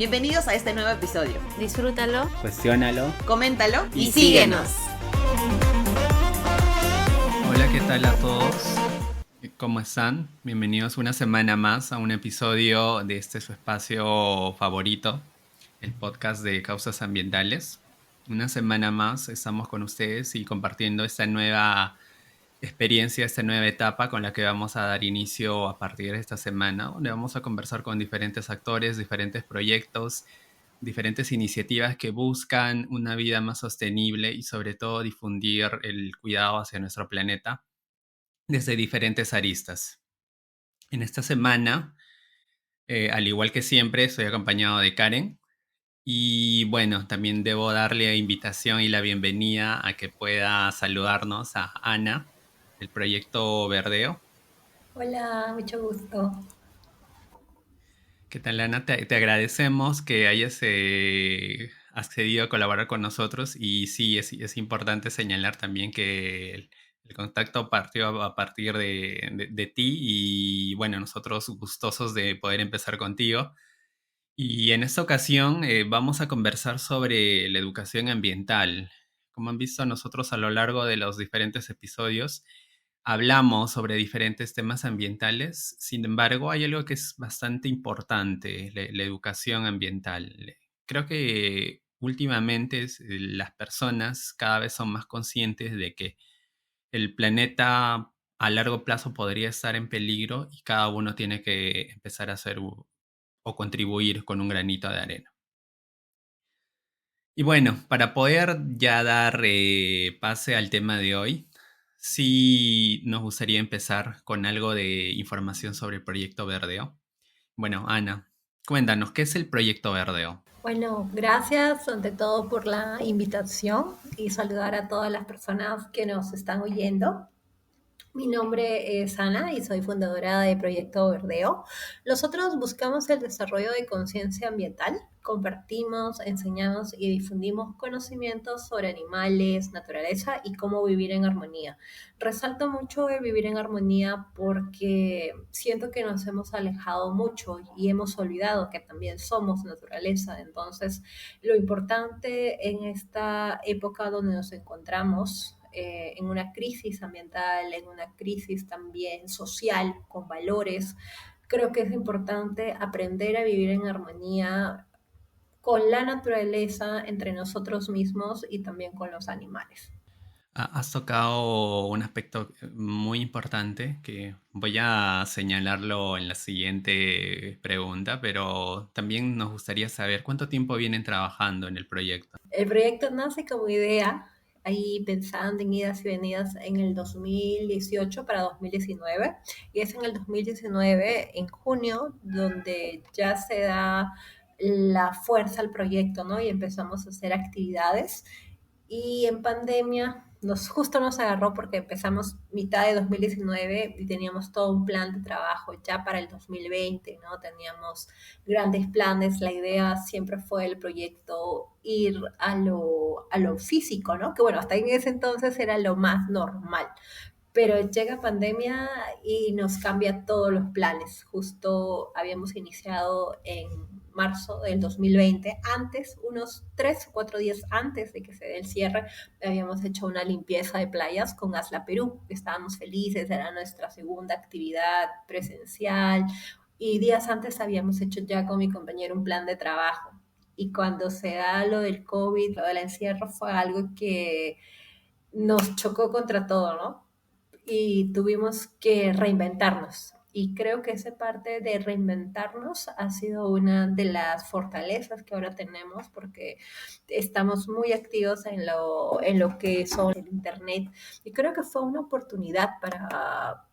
Bienvenidos a este nuevo episodio. Disfrútalo, cuestiónalo, coméntalo y síguenos. Hola, ¿qué tal a todos? ¿Cómo están? Bienvenidos una semana más a un episodio de su espacio favorito, el podcast de Causas Ambientales. Una semana más estamos con ustedes y compartiendo esta nueva experiencia, esta nueva etapa con la que vamos a dar inicio a partir de esta semana, donde vamos a conversar con diferentes actores, diferentes proyectos, diferentes iniciativas que buscan una vida más sostenible y sobre todo difundir el cuidado hacia nuestro planeta desde diferentes aristas. En esta semana, al igual que siempre, estoy acompañado de Karen. Y bueno, también debo darle la invitación y la bienvenida a que pueda saludarnos a Ana, del proyecto Verdeo. Hola, mucho gusto. ¿Qué tal, Ana? Te agradecemos que hayas accedido a colaborar con nosotros y sí, es importante señalar también que el contacto partió a partir de ti y bueno, nosotros gustosos de poder empezar contigo. Y en esta ocasión vamos a conversar sobre la educación ambiental. Como han visto nosotros a lo largo de los diferentes episodios, hablamos sobre diferentes temas ambientales. Sin embargo, hay algo que es bastante importante, la educación ambiental. Creo que últimamente las personas cada vez son más conscientes de que el planeta a largo plazo podría estar en peligro y cada uno tiene que empezar a hacer o contribuir con un granito de arena. Y bueno, para poder ya dar pase al tema de hoy, sí nos gustaría empezar con algo de información sobre el proyecto Verdeo. Bueno, Ana, cuéntanos, ¿qué es el proyecto Verdeo? Bueno, gracias ante todo por la invitación y saludar a todas las personas que nos están oyendo. Mi nombre es Ana y soy fundadora de Proyecto Verdeo. Nosotros buscamos el desarrollo de conciencia ambiental, compartimos, enseñamos y difundimos conocimientos sobre animales, naturaleza y cómo vivir en armonía. Resalto mucho el vivir en armonía porque siento que nos hemos alejado mucho y hemos olvidado que también somos naturaleza. Entonces, lo importante en esta época donde nos encontramos, en una crisis ambiental, en una crisis también social, con valores. Creo que es importante aprender a vivir en armonía con la naturaleza, entre nosotros mismos y también con los animales. Has tocado un aspecto muy importante que voy a señalarlo en la siguiente pregunta, pero también nos gustaría saber cuánto tiempo vienen trabajando en el proyecto. El proyecto nace como idea, ahí pensando en idas y venidas en el 2018 para 2019, y es en el 2019, en junio, donde ya se da la fuerza al proyecto, ¿no? Y empezamos a hacer actividades. Y en pandemia justo nos agarró porque empezamos mitad de 2019 y teníamos todo un plan de trabajo ya para el 2020, ¿no? Teníamos grandes planes, la idea siempre fue el proyecto ir a lo físico, ¿no? Que bueno, hasta en ese entonces era lo más normal. Pero llega pandemia y nos cambia todos los planes. Justo habíamos iniciado en marzo del 2020, antes, unos 3 o 4 días antes de que se dé el cierre, habíamos hecho una limpieza de playas con Asla Perú. Estábamos felices, era nuestra segunda actividad presencial y días antes habíamos hecho ya con mi compañero un plan de trabajo. Y cuando se da lo del COVID, lo del encierro, fue algo que nos chocó contra todo, ¿no? Y tuvimos que reinventarnos. Y creo que esa parte de reinventarnos ha sido una de las fortalezas que ahora tenemos porque estamos muy activos en lo que son el Internet. Y creo que fue una oportunidad para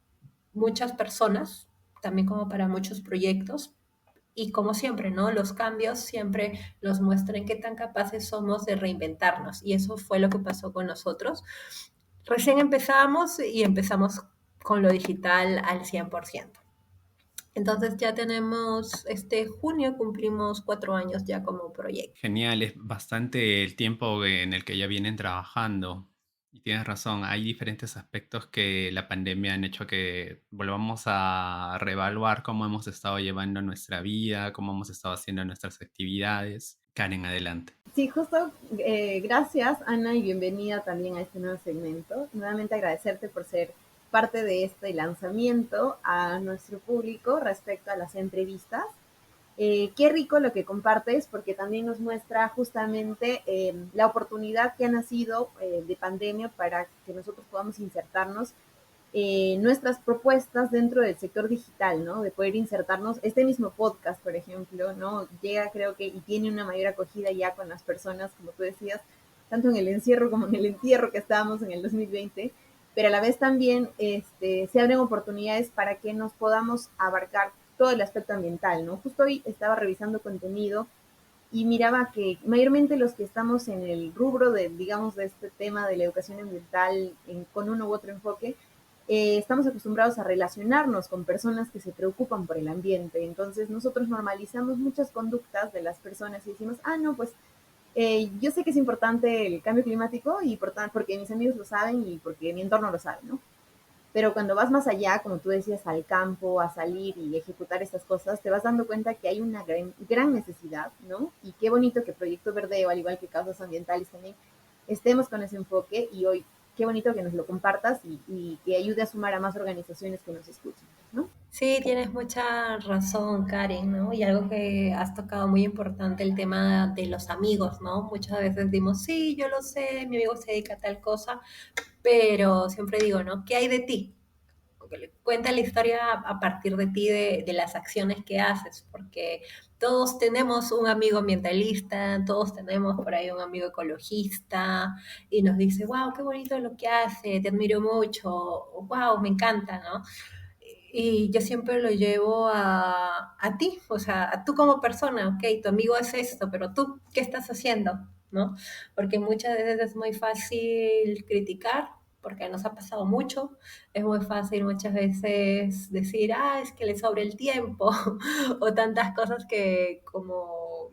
muchas personas, también como para muchos proyectos. Y como siempre, ¿no? Los cambios siempre nos muestran qué tan capaces somos de reinventarnos. Y eso fue lo que pasó con nosotros. Recién empezamos y empezamos con lo digital al 100%. Entonces ya tenemos, este junio cumplimos 4 años ya como proyecto. Genial, es bastante el tiempo en el que ya vienen trabajando. Y tienes razón, hay diferentes aspectos que la pandemia han hecho que volvamos a reevaluar cómo hemos estado llevando nuestra vida, cómo hemos estado haciendo nuestras actividades. Karen, adelante. Sí, justo, gracias Ana y bienvenida también a este nuevo segmento. Nuevamente agradecerte por ser parte de este lanzamiento a nuestro público respecto a las entrevistas. Qué rico lo que compartes porque también nos muestra justamente la oportunidad que ha nacido de pandemia para que nosotros podamos insertarnos nuestras propuestas dentro del sector digital, ¿no? De poder insertarnos. Este mismo podcast, por ejemplo, ¿no? Llega, creo que, y tiene una mayor acogida ya con las personas, como tú decías, tanto en el encierro como en el entierro que estábamos en el 2020, pero a la vez también se abren oportunidades para que nos podamos abarcar todo el aspecto ambiental, ¿no? Justo hoy estaba revisando contenido y miraba que mayormente los que estamos en el rubro de, digamos, de este tema de la educación ambiental con uno u otro enfoque, estamos acostumbrados a relacionarnos con personas que se preocupan por el ambiente. Entonces nosotros normalizamos muchas conductas de las personas y decimos, ah, no, pues yo sé que es importante el cambio climático y porque mis amigos lo saben y porque mi entorno lo sabe, ¿no? Pero cuando vas más allá, como tú decías, al campo, a salir y ejecutar estas cosas, te vas dando cuenta que hay una gran necesidad, ¿no? Y qué bonito que Proyecto Verdeo, al igual que causas ambientales también, estemos con ese enfoque y hoy qué bonito que nos lo compartas y que ayude a sumar a más organizaciones que nos escuchen, ¿no? Sí, tienes mucha razón, Karen, ¿no? Y algo que has tocado muy importante, el tema de los amigos, ¿no? Muchas veces decimos, sí, yo lo sé, mi amigo se dedica a tal cosa, pero siempre digo, ¿no? ¿Qué hay de ti? Cuenta la historia a partir de ti, de las acciones que haces, porque todos tenemos un amigo ambientalista, todos tenemos por ahí un amigo ecologista, y nos dice, wow, qué bonito lo que hace, te admiro mucho, wow, me encanta, ¿no? Y yo siempre lo llevo a ti, o sea, a tú como persona, ok, tu amigo es esto, pero tú, ¿qué estás haciendo? ¿No? Porque muchas veces es muy fácil criticar, porque nos ha pasado mucho, es muy fácil muchas veces decir, ah, es que le sobra el tiempo, o tantas cosas que como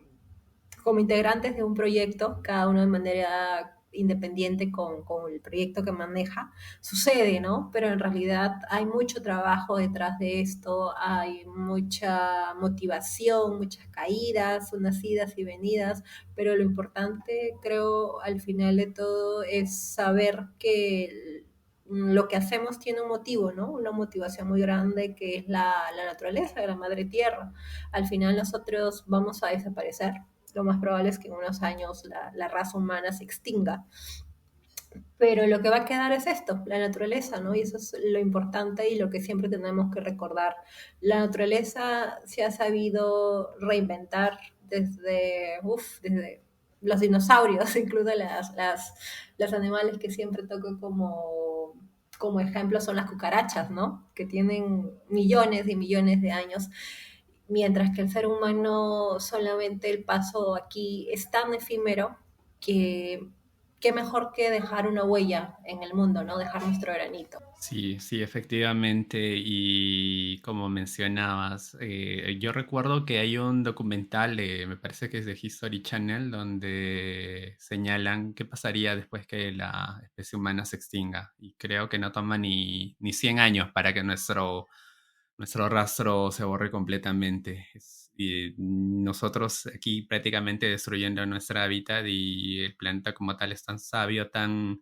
integrantes de un proyecto, cada uno de manera independiente con el proyecto que maneja, sucede, ¿no? Pero en realidad hay mucho trabajo detrás de esto, hay mucha motivación, muchas caídas, unas idas y venidas, pero lo importante, creo, al final de todo es saber que lo que hacemos tiene un motivo, ¿no? Una motivación muy grande que es la naturaleza, la madre tierra. Al final nosotros vamos a desaparecer, lo más probable es que en unos años la raza humana se extinga. Pero lo que va a quedar es esto, la naturaleza, ¿no? Y eso es lo importante y lo que siempre tenemos que recordar. La naturaleza se ha sabido reinventar desde los dinosaurios, incluso las animales que siempre toco como ejemplo son las cucarachas, ¿no? Que tienen millones y millones de años, mientras que el ser humano solamente el paso aquí es tan efímero que qué mejor que dejar una huella en el mundo, ¿no? Dejar nuestro granito. Sí, sí, efectivamente. Y como mencionabas, yo recuerdo que hay un documental, me parece que es de History Channel, donde señalan qué pasaría después que la especie humana se extinga. Y creo que no toma ni 100 años para que nuestro rastro se borre completamente. Y nosotros aquí prácticamente destruyendo nuestra hábitat y el planeta como tal es tan sabio, tan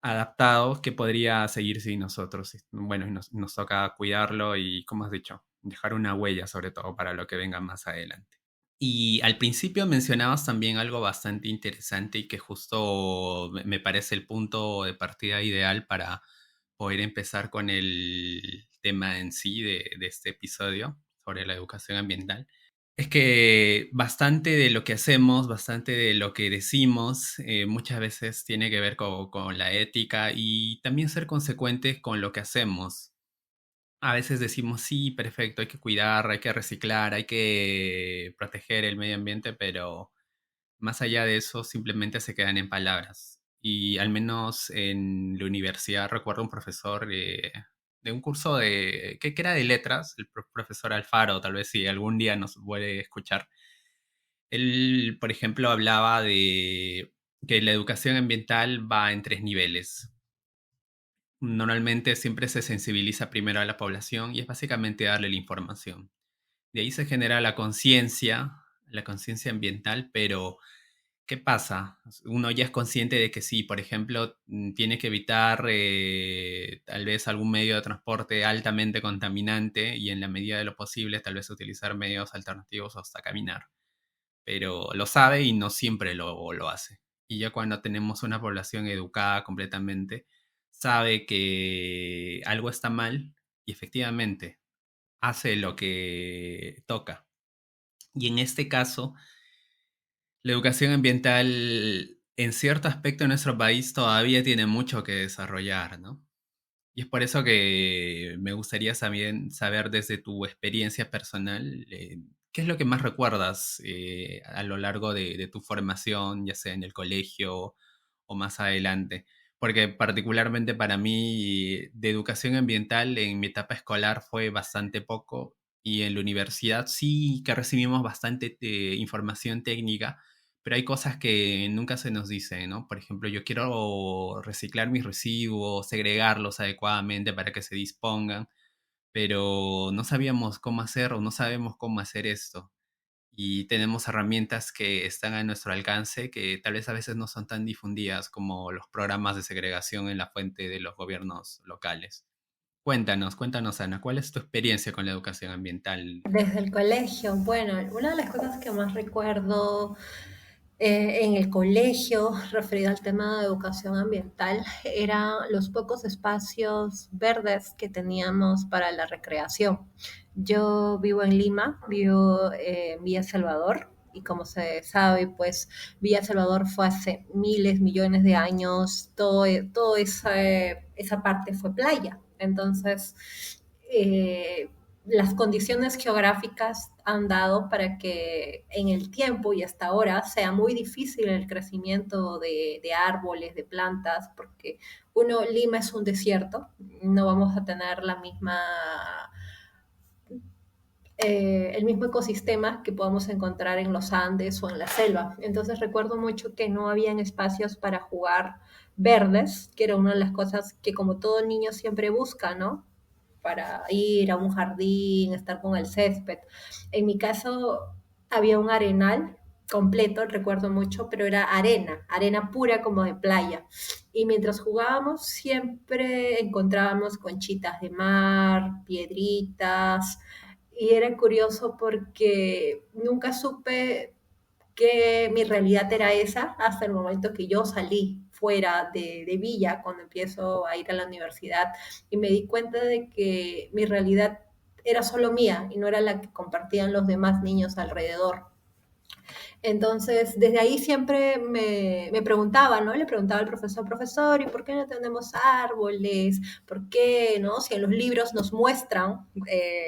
adaptado que podría seguir sin nosotros. Bueno, y nos toca cuidarlo y, como has dicho, dejar una huella sobre todo para lo que venga más adelante. Y al principio mencionabas también algo bastante interesante y que justo me parece el punto de partida ideal para poder empezar con el tema en sí de este episodio sobre la educación ambiental. Es que bastante de lo que hacemos, bastante de lo que decimos, muchas veces tiene que ver con la ética y también ser consecuentes con lo que hacemos. A veces decimos, sí, perfecto, hay que cuidar, hay que reciclar, hay que proteger el medio ambiente, pero más allá de eso simplemente se quedan en palabras. Y al menos en la universidad recuerdo un profesor de un curso que era de letras, el profesor Alfaro, tal vez si algún día nos puede escuchar. Él, por ejemplo, hablaba de que la educación ambiental va en tres niveles. Normalmente siempre se sensibiliza primero a la población y es básicamente darle la información. De ahí se genera la conciencia ambiental, pero ¿qué pasa? Uno ya es consciente de que sí, por ejemplo, tiene que evitar tal vez algún medio de transporte altamente contaminante y en la medida de lo posible tal vez utilizar medios alternativos o hasta caminar. Pero lo sabe y no siempre lo hace. Y ya cuando tenemos una población educada completamente, sabe que algo está mal y efectivamente hace lo que toca. Y en este caso, la educación ambiental en cierto aspecto de nuestro país todavía tiene mucho que desarrollar, ¿no? Y es por eso que me gustaría también saber desde tu experiencia personal, ¿qué es lo que más recuerdas a lo largo de tu formación, ya sea en el colegio o más adelante? Porque particularmente para mí, de educación ambiental en mi etapa escolar fue bastante poco y en la universidad sí que recibimos bastante información técnica, pero hay cosas que nunca se nos dicen, ¿no? Por ejemplo, yo quiero reciclar mis residuos, segregarlos adecuadamente para que se dispongan, pero no sabíamos cómo hacer o no sabemos cómo hacer esto. Y tenemos herramientas que están a nuestro alcance que tal vez a veces no son tan difundidas como los programas de segregación en la fuente de los gobiernos locales. Cuéntanos, Ana, ¿cuál es tu experiencia con la educación ambiental? Desde el colegio, bueno, una de las cosas que más recuerdo en el colegio, referido al tema de educación ambiental, eran los pocos espacios verdes que teníamos para la recreación. Yo vivo en Lima, vivo en Villa Salvador, y como se sabe, pues Villa Salvador fue hace miles, millones de años, todo esa parte fue playa. Entonces, eh, las condiciones geográficas han dado para que en el tiempo y hasta ahora sea muy difícil el crecimiento de árboles, de plantas, porque Lima es un desierto, no vamos a tener el mismo ecosistema que podemos encontrar en los Andes o en la selva. Entonces recuerdo mucho que no habían espacios para jugar verdes, que era una de las cosas que como todo niño siempre busca, ¿no? Para ir a un jardín, estar con el césped. En mi caso había un arenal completo, recuerdo mucho, pero era arena pura como de playa. Y mientras jugábamos siempre encontrábamos conchitas de mar, piedritas, y era curioso porque nunca supe que mi realidad era esa hasta el momento que yo salí fuera de Villa, cuando empiezo a ir a la universidad, y me di cuenta de que mi realidad era solo mía y no era la que compartían los demás niños alrededor. Entonces, desde ahí siempre me preguntaba, ¿no? Le preguntaba al profesor, ¿y por qué no tenemos árboles? ¿Por qué, no? Si en los libros nos muestran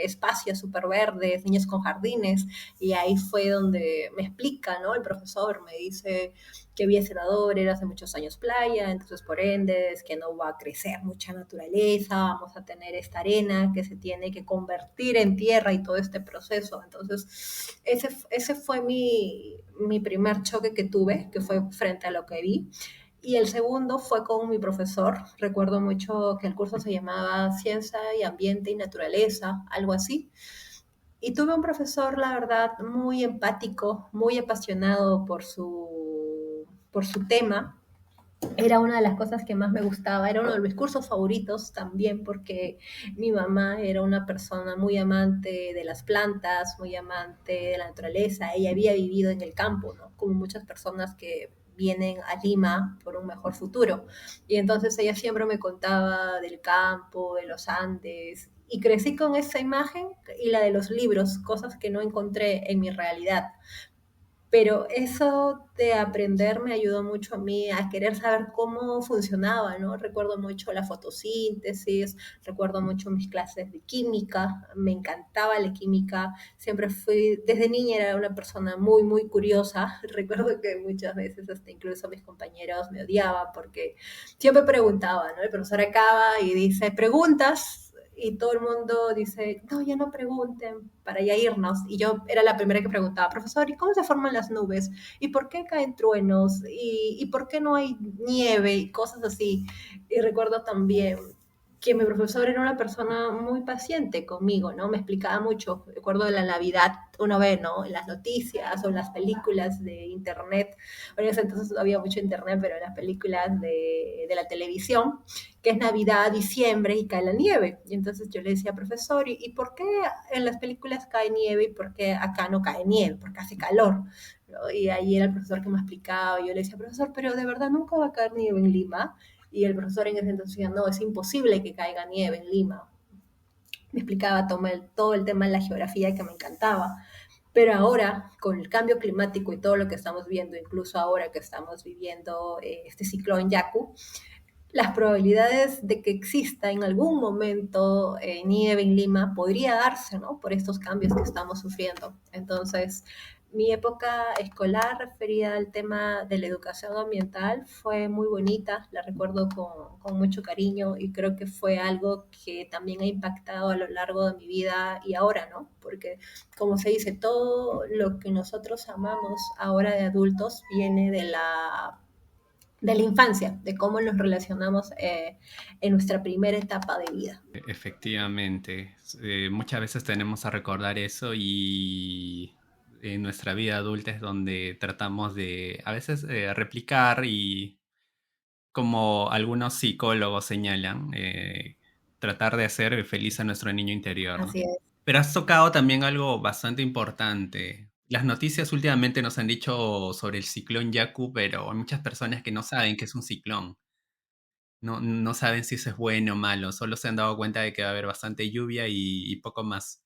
espacios súper verdes, niños con jardines, y ahí fue donde me explica, ¿no? El profesor me dice que Villa Senador era hace muchos años playa, entonces por ende es que no va a crecer mucha naturaleza, vamos a tener esta arena que se tiene que convertir en tierra y todo este proceso. Entonces, ese fue mi primer choque que tuve, que fue frente a lo que vi. Y el segundo fue con mi profesor. Recuerdo mucho que el curso se llamaba Ciencia y Ambiente y Naturaleza, algo así. Y tuve un profesor, la verdad, muy empático, muy apasionado por su tema. Era una de las cosas que más me gustaba, era uno de mis cursos favoritos también porque mi mamá era una persona muy amante de las plantas, muy amante de la naturaleza, ella había vivido en el campo, ¿no? Como muchas personas que vienen a Lima por un mejor futuro. Y entonces ella siempre me contaba del campo, de los Andes, y crecí con esa imagen y la de los libros, cosas que no encontré en mi realidad. Pero eso de aprender me ayudó mucho a mí a querer saber cómo funcionaba, ¿no? Recuerdo mucho la fotosíntesis, recuerdo mucho mis clases de química, me encantaba la química, siempre fui, desde niña era una persona muy, muy curiosa. Recuerdo que muchas veces hasta incluso mis compañeros me odiaban porque siempre preguntaba, ¿no? El profesor acaba y dice, preguntas, y todo el mundo dice, no, ya no pregunten para ya irnos. Y yo era la primera que preguntaba, profesor, ¿y cómo se forman las nubes? ¿Y por qué caen truenos? ¿Y por qué no hay nieve? Y cosas así. Y recuerdo también que mi profesor era una persona muy paciente conmigo, ¿no? Me explicaba mucho. Recuerdo de la Navidad, uno ve, ¿no? En las noticias o en las películas de internet. Bueno, en ese entonces no había mucho internet, pero en las películas de la televisión, que es Navidad, diciembre y cae la nieve. Y entonces yo le decía, profesor, ¿y por qué en las películas cae nieve y por qué acá no cae nieve? Porque hace calor, ¿no? Y ahí era el profesor que me explicaba. Y yo le decía, profesor, pero de verdad nunca va a caer nieve en Lima. Y el profesor en ese entonces decía, no, es imposible que caiga nieve en Lima. Me explicaba todo el tema de la geografía que me encantaba. Pero ahora, con el cambio climático y todo lo que estamos viendo, incluso ahora que estamos viviendo este ciclón Yaku, las probabilidades de que exista en algún momento nieve en Lima podría darse, ¿no? Por estos cambios que estamos sufriendo. Entonces, mi época escolar referida al tema de la educación ambiental fue muy bonita, la recuerdo con mucho cariño y creo que fue algo que también ha impactado a lo largo de mi vida y ahora, ¿no? Porque, como se dice, todo lo que nosotros amamos ahora de adultos viene de la infancia, de cómo nos relacionamos en nuestra primera etapa de vida. Efectivamente, muchas veces tenemos a recordar eso y en nuestra vida adulta es donde tratamos de a veces replicar y como algunos psicólogos señalan, tratar de hacer feliz a nuestro niño interior, ¿no? Así es. Pero has tocado también algo bastante importante. Las noticias últimamente nos han dicho sobre el ciclón Yaku, pero hay muchas personas que no saben que es un ciclón. No saben si eso es bueno o malo, solo se han dado cuenta de que va a haber bastante lluvia y poco más.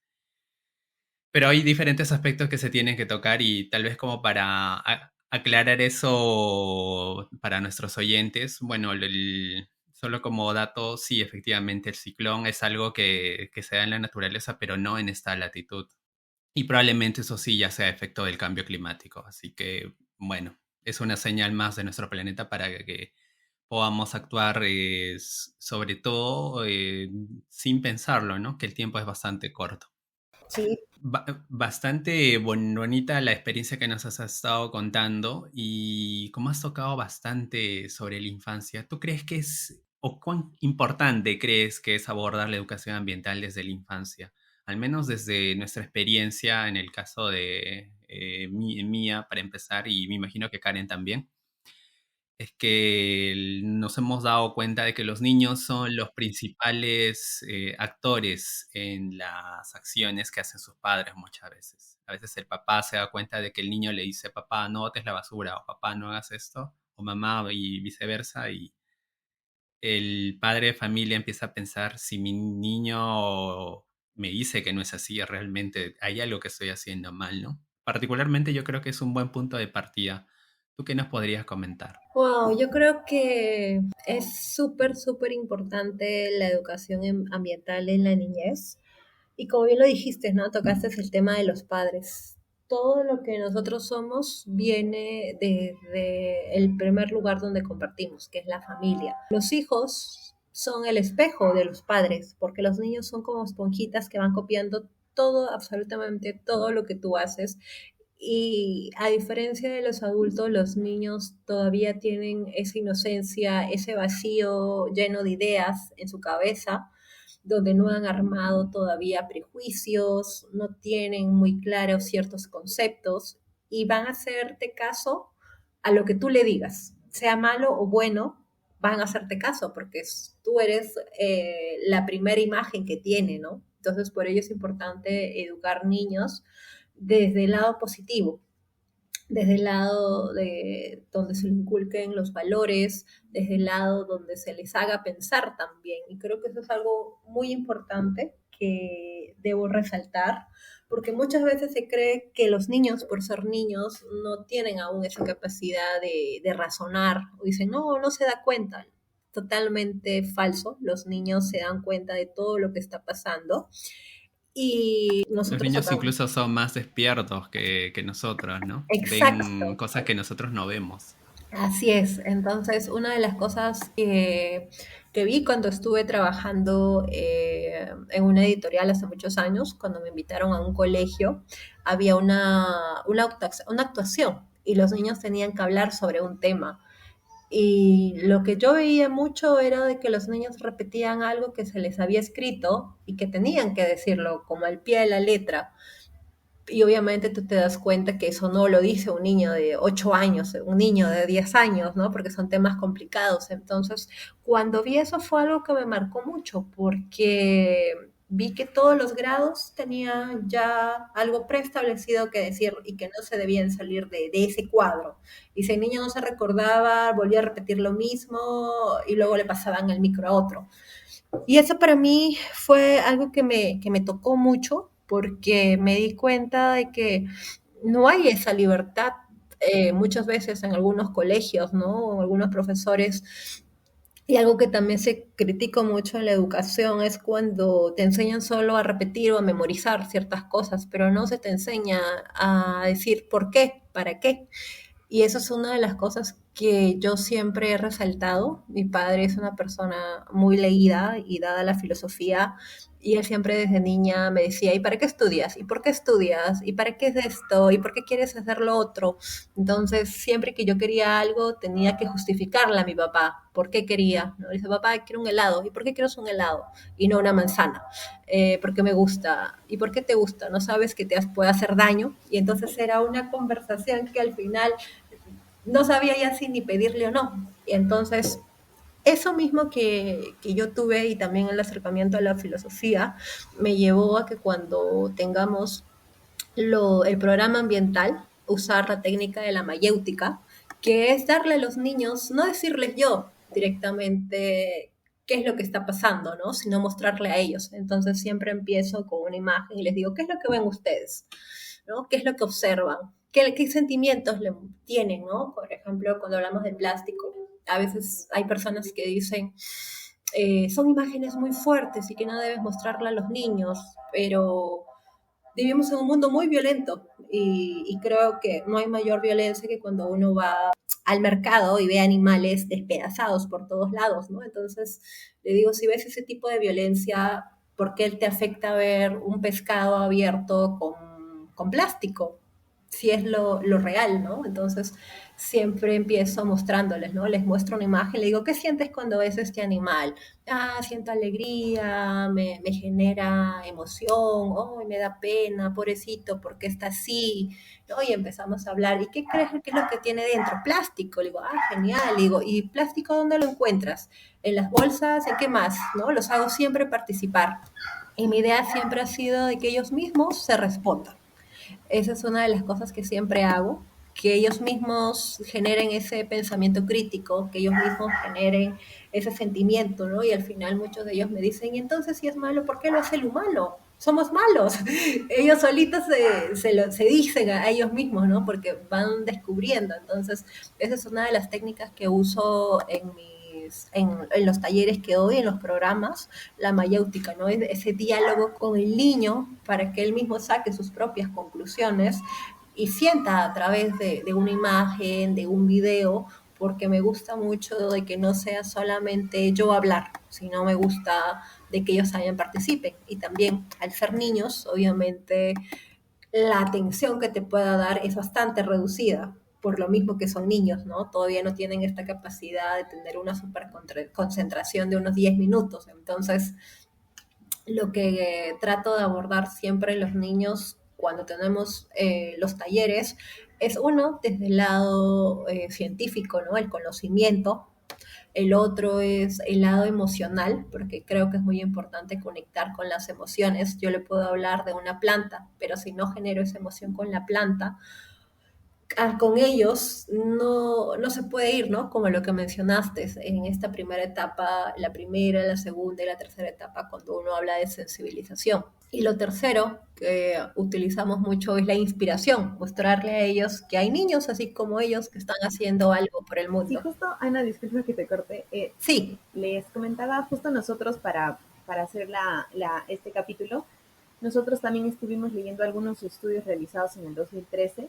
Pero hay diferentes aspectos que se tienen que tocar y tal vez como para aclarar eso para nuestros oyentes, bueno, solo como dato, sí, efectivamente el ciclón es algo que se da en la naturaleza, pero no en esta latitud. Y probablemente eso sí ya sea efecto del cambio climático. Así que, bueno, es una señal más de nuestro planeta para que podamos actuar sobre todo sin pensarlo, ¿no? Que el tiempo es bastante corto. Sí. Bastante bonita la experiencia que nos has estado contando y como has tocado bastante sobre la infancia, ¿tú crees que es o cuán importante crees que es abordar la educación ambiental desde la infancia? Al menos desde nuestra experiencia en el caso de mía, para empezar, y me imagino que Karen también es que nos hemos dado cuenta de que los niños son los principales actores en las acciones que hacen sus padres muchas veces. A veces el papá se da cuenta de que el niño le dice, papá, no botes la basura, o papá, no hagas esto, o mamá, y viceversa, y el padre de familia empieza a pensar, si mi niño me dice que no es así, realmente hay algo que estoy haciendo mal, ¿no? Particularmente yo creo que es un buen punto de partida. ¿Tú qué nos podrías comentar? Wow, yo creo que es súper, súper importante la educación ambiental en la niñez. Y como bien lo dijiste, ¿no? Tocaste el tema de los padres. Todo lo que nosotros somos viene desde el primer lugar donde compartimos, que es la familia. Los hijos son el espejo de los padres, porque los niños son como esponjitas que van copiando todo, absolutamente todo lo que tú haces. Y a diferencia de los adultos, los niños todavía tienen esa inocencia, ese vacío lleno de ideas en su cabeza, donde no han armado todavía prejuicios, no tienen muy claros ciertos conceptos y van a hacerte caso a lo que tú le digas, sea malo o bueno, van a hacerte caso porque tú eres la primera imagen que tiene, ¿no? Entonces, por ello es importante educar niños desde el lado positivo, desde el lado de donde se les inculquen los valores, desde el lado donde se les haga pensar también. Y creo que eso es algo muy importante que debo resaltar, porque muchas veces se cree que los niños, por ser niños, no tienen aún esa capacidad de razonar, o dicen, no, no se da cuenta. Totalmente falso, los niños se dan cuenta de todo lo que está pasando y Los nosotros niños tratamos. incluso son más despiertos que nosotros, ¿no? Exacto. Ven cosas que nosotros no vemos. Así es. Entonces, una de las cosas que vi cuando estuve trabajando en una editorial hace muchos años, cuando me invitaron a un colegio, había una actuación y los niños tenían que hablar sobre un tema. Y lo que yo veía mucho era de que los niños repetían algo que se les había escrito y que tenían que decirlo como al pie de la letra. Y obviamente tú te das cuenta que eso no lo dice un niño de 8 años, un niño de 10 años, ¿no? Porque son temas complicados. Entonces, cuando vi eso fue algo que me marcó mucho, porque vi que todos los grados tenían ya algo preestablecido que decir y que no se debían salir de ese cuadro. Y si el niño no se recordaba, volvía a repetir lo mismo y luego le pasaban el micro a otro. Y eso para mí fue algo que me tocó mucho porque me di cuenta de que no hay esa libertad muchas veces en algunos colegios, ¿no? O algunos profesores. Y algo que también se critica mucho en la educación es cuando te enseñan solo a repetir o a memorizar ciertas cosas, pero no se te enseña a decir por qué, para qué. Y eso es una de las cosas que yo siempre he resaltado. Mi padre es una persona muy leída y dada a la filosofía, y él siempre desde niña me decía, ¿y para qué estudias? ¿Y por qué estudias? ¿Y para qué es esto? ¿Y por qué quieres hacer lo otro? Entonces, siempre que yo quería algo, tenía que justificarle a mi papá por qué quería. ¿No? Dice, papá, quiero un helado. ¿Y por qué quieres un helado? Y no una manzana. Porque me gusta. ¿Y por qué te gusta? ¿No sabes que te puede hacer daño? Y entonces era una conversación que al final no sabía ya si ni pedirle o no. Y entonces, eso mismo que yo tuve y también el acercamiento a la filosofía me llevó a que cuando tengamos el programa ambiental, usar la técnica de la mayéutica, que es darle a los niños, no decirles yo directamente qué es lo que está pasando, ¿no? Sino mostrarle a ellos. Entonces siempre empiezo con una imagen y les digo, ¿qué es lo que ven ustedes? ¿No? ¿Qué es lo que observan? ¿Qué sentimientos le tienen, ¿no? Por ejemplo, cuando hablamos del plástico, a veces hay personas que dicen, son imágenes muy fuertes y que no debes mostrarla a los niños, pero vivimos en un mundo muy violento y creo que no hay mayor violencia que cuando uno va al mercado y ve animales despedazados por todos lados, ¿no? Entonces, le digo, si ves ese tipo de violencia, ¿por qué te afecta ver un pescado abierto con plástico? Si es lo real, ¿no? Entonces, siempre empiezo mostrándoles, ¿no? Les muestro una imagen, le digo, ¿qué sientes cuando ves este animal? Ah, siento alegría, me genera emoción, oh, me da pena, pobrecito, ¿por qué está así? ¿No? Y empezamos a hablar, ¿y qué crees que es lo que tiene dentro? Plástico. Le digo, ah, genial. Le digo, ¿y plástico dónde lo encuentras? ¿En las bolsas? ¿En qué más? ¿No? Los hago siempre participar. Y mi idea siempre ha sido de que ellos mismos se respondan. Esa es una de las cosas que siempre hago, que ellos mismos generen ese pensamiento crítico, que ellos mismos generen ese sentimiento, ¿no? Y al final muchos de ellos me dicen, y entonces si es malo, ¿por qué lo hace el humano? Somos malos. Ellos solitos se dicen a ellos mismos, ¿no? Porque van descubriendo. Entonces, esa es una de las técnicas que uso en los talleres que doy, en los programas, la mayéutica, ¿no? Ese diálogo con el niño para que él mismo saque sus propias conclusiones y sienta a través de una imagen, de un video, porque me gusta mucho de que no sea solamente yo hablar, sino me gusta de que ellos también participen. Y también, al ser niños, obviamente la atención que te pueda dar es bastante reducida, por lo mismo que son niños, ¿no? Todavía no tienen esta capacidad de tener una super concentración de unos 10 minutos. Entonces, lo que trato de abordar siempre en los niños cuando tenemos los talleres es uno, desde el lado científico, ¿no? El conocimiento, el otro es el lado emocional, porque creo que es muy importante conectar con las emociones. Yo le puedo hablar de una planta, pero si no genero esa emoción con la planta, con ellos no se puede ir, ¿no? Como lo que mencionaste en esta primera etapa, la primera, la segunda y la tercera etapa, cuando uno habla de sensibilización. Y lo tercero que utilizamos mucho es la inspiración, mostrarle a ellos que hay niños así como ellos que están haciendo algo por el Sí, mundo. justo, Ana, disculpa que te corte. Sí, Les comentaba justo nosotros para hacer este capítulo, nosotros también estuvimos leyendo algunos estudios realizados en el 2013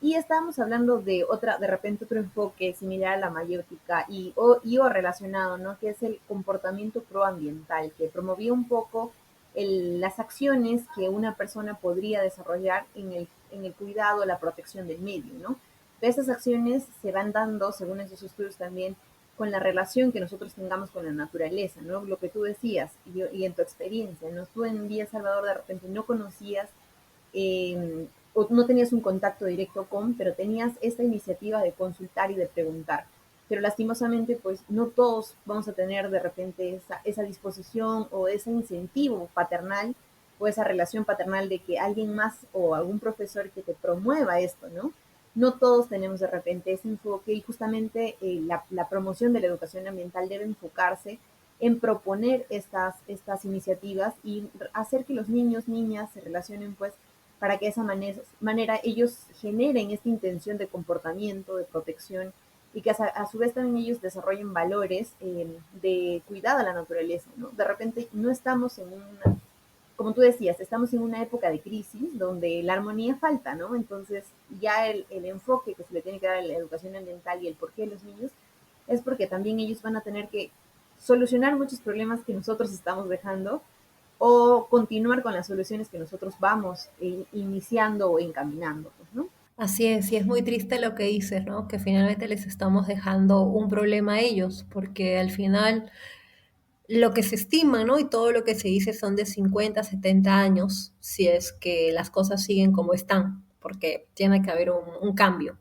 Y estábamos hablando de de repente otro enfoque similar a la mayéutica o relacionado, ¿no? Que es el comportamiento proambiental, que promovía un poco las acciones que una persona podría desarrollar en el cuidado, la protección del medio, ¿no? Esas acciones se van dando, según esos estudios también, con la relación que nosotros tengamos con la naturaleza, ¿no? Lo que tú decías y en tu experiencia, ¿no? Tú en Villa Salvador de repente no conocías o no tenías un contacto directo con, pero tenías esta iniciativa de consultar y de preguntar. Pero lastimosamente, pues no todos vamos a tener de repente esa disposición o ese incentivo paternal o esa relación paternal de que alguien más o algún profesor que te promueva esto, ¿no? No todos tenemos de repente ese enfoque y justamente la promoción de la educación ambiental debe enfocarse en proponer estas iniciativas y hacer que los niños, niñas se relacionen pues para que de esa manera ellos generen esta intención de comportamiento, de protección y que a su vez también ellos desarrollen valores de cuidado a la naturaleza, ¿no? De repente no estamos en una, como tú decías, estamos en una época de crisis donde la armonía falta, ¿no? Entonces ya el enfoque que se le tiene que dar a la educación ambiental y el porqué de los niños es porque también ellos van a tener que solucionar muchos problemas que nosotros estamos dejando o continuar con las soluciones que nosotros vamos iniciando o encaminando, pues, ¿no? Así es, y es muy triste lo que dices, ¿no? Que finalmente les estamos dejando un problema a ellos, porque al final lo que se estima, ¿no? Y todo lo que se dice son de 50, 70 años, si es que las cosas siguen como están, porque tiene que haber un cambio.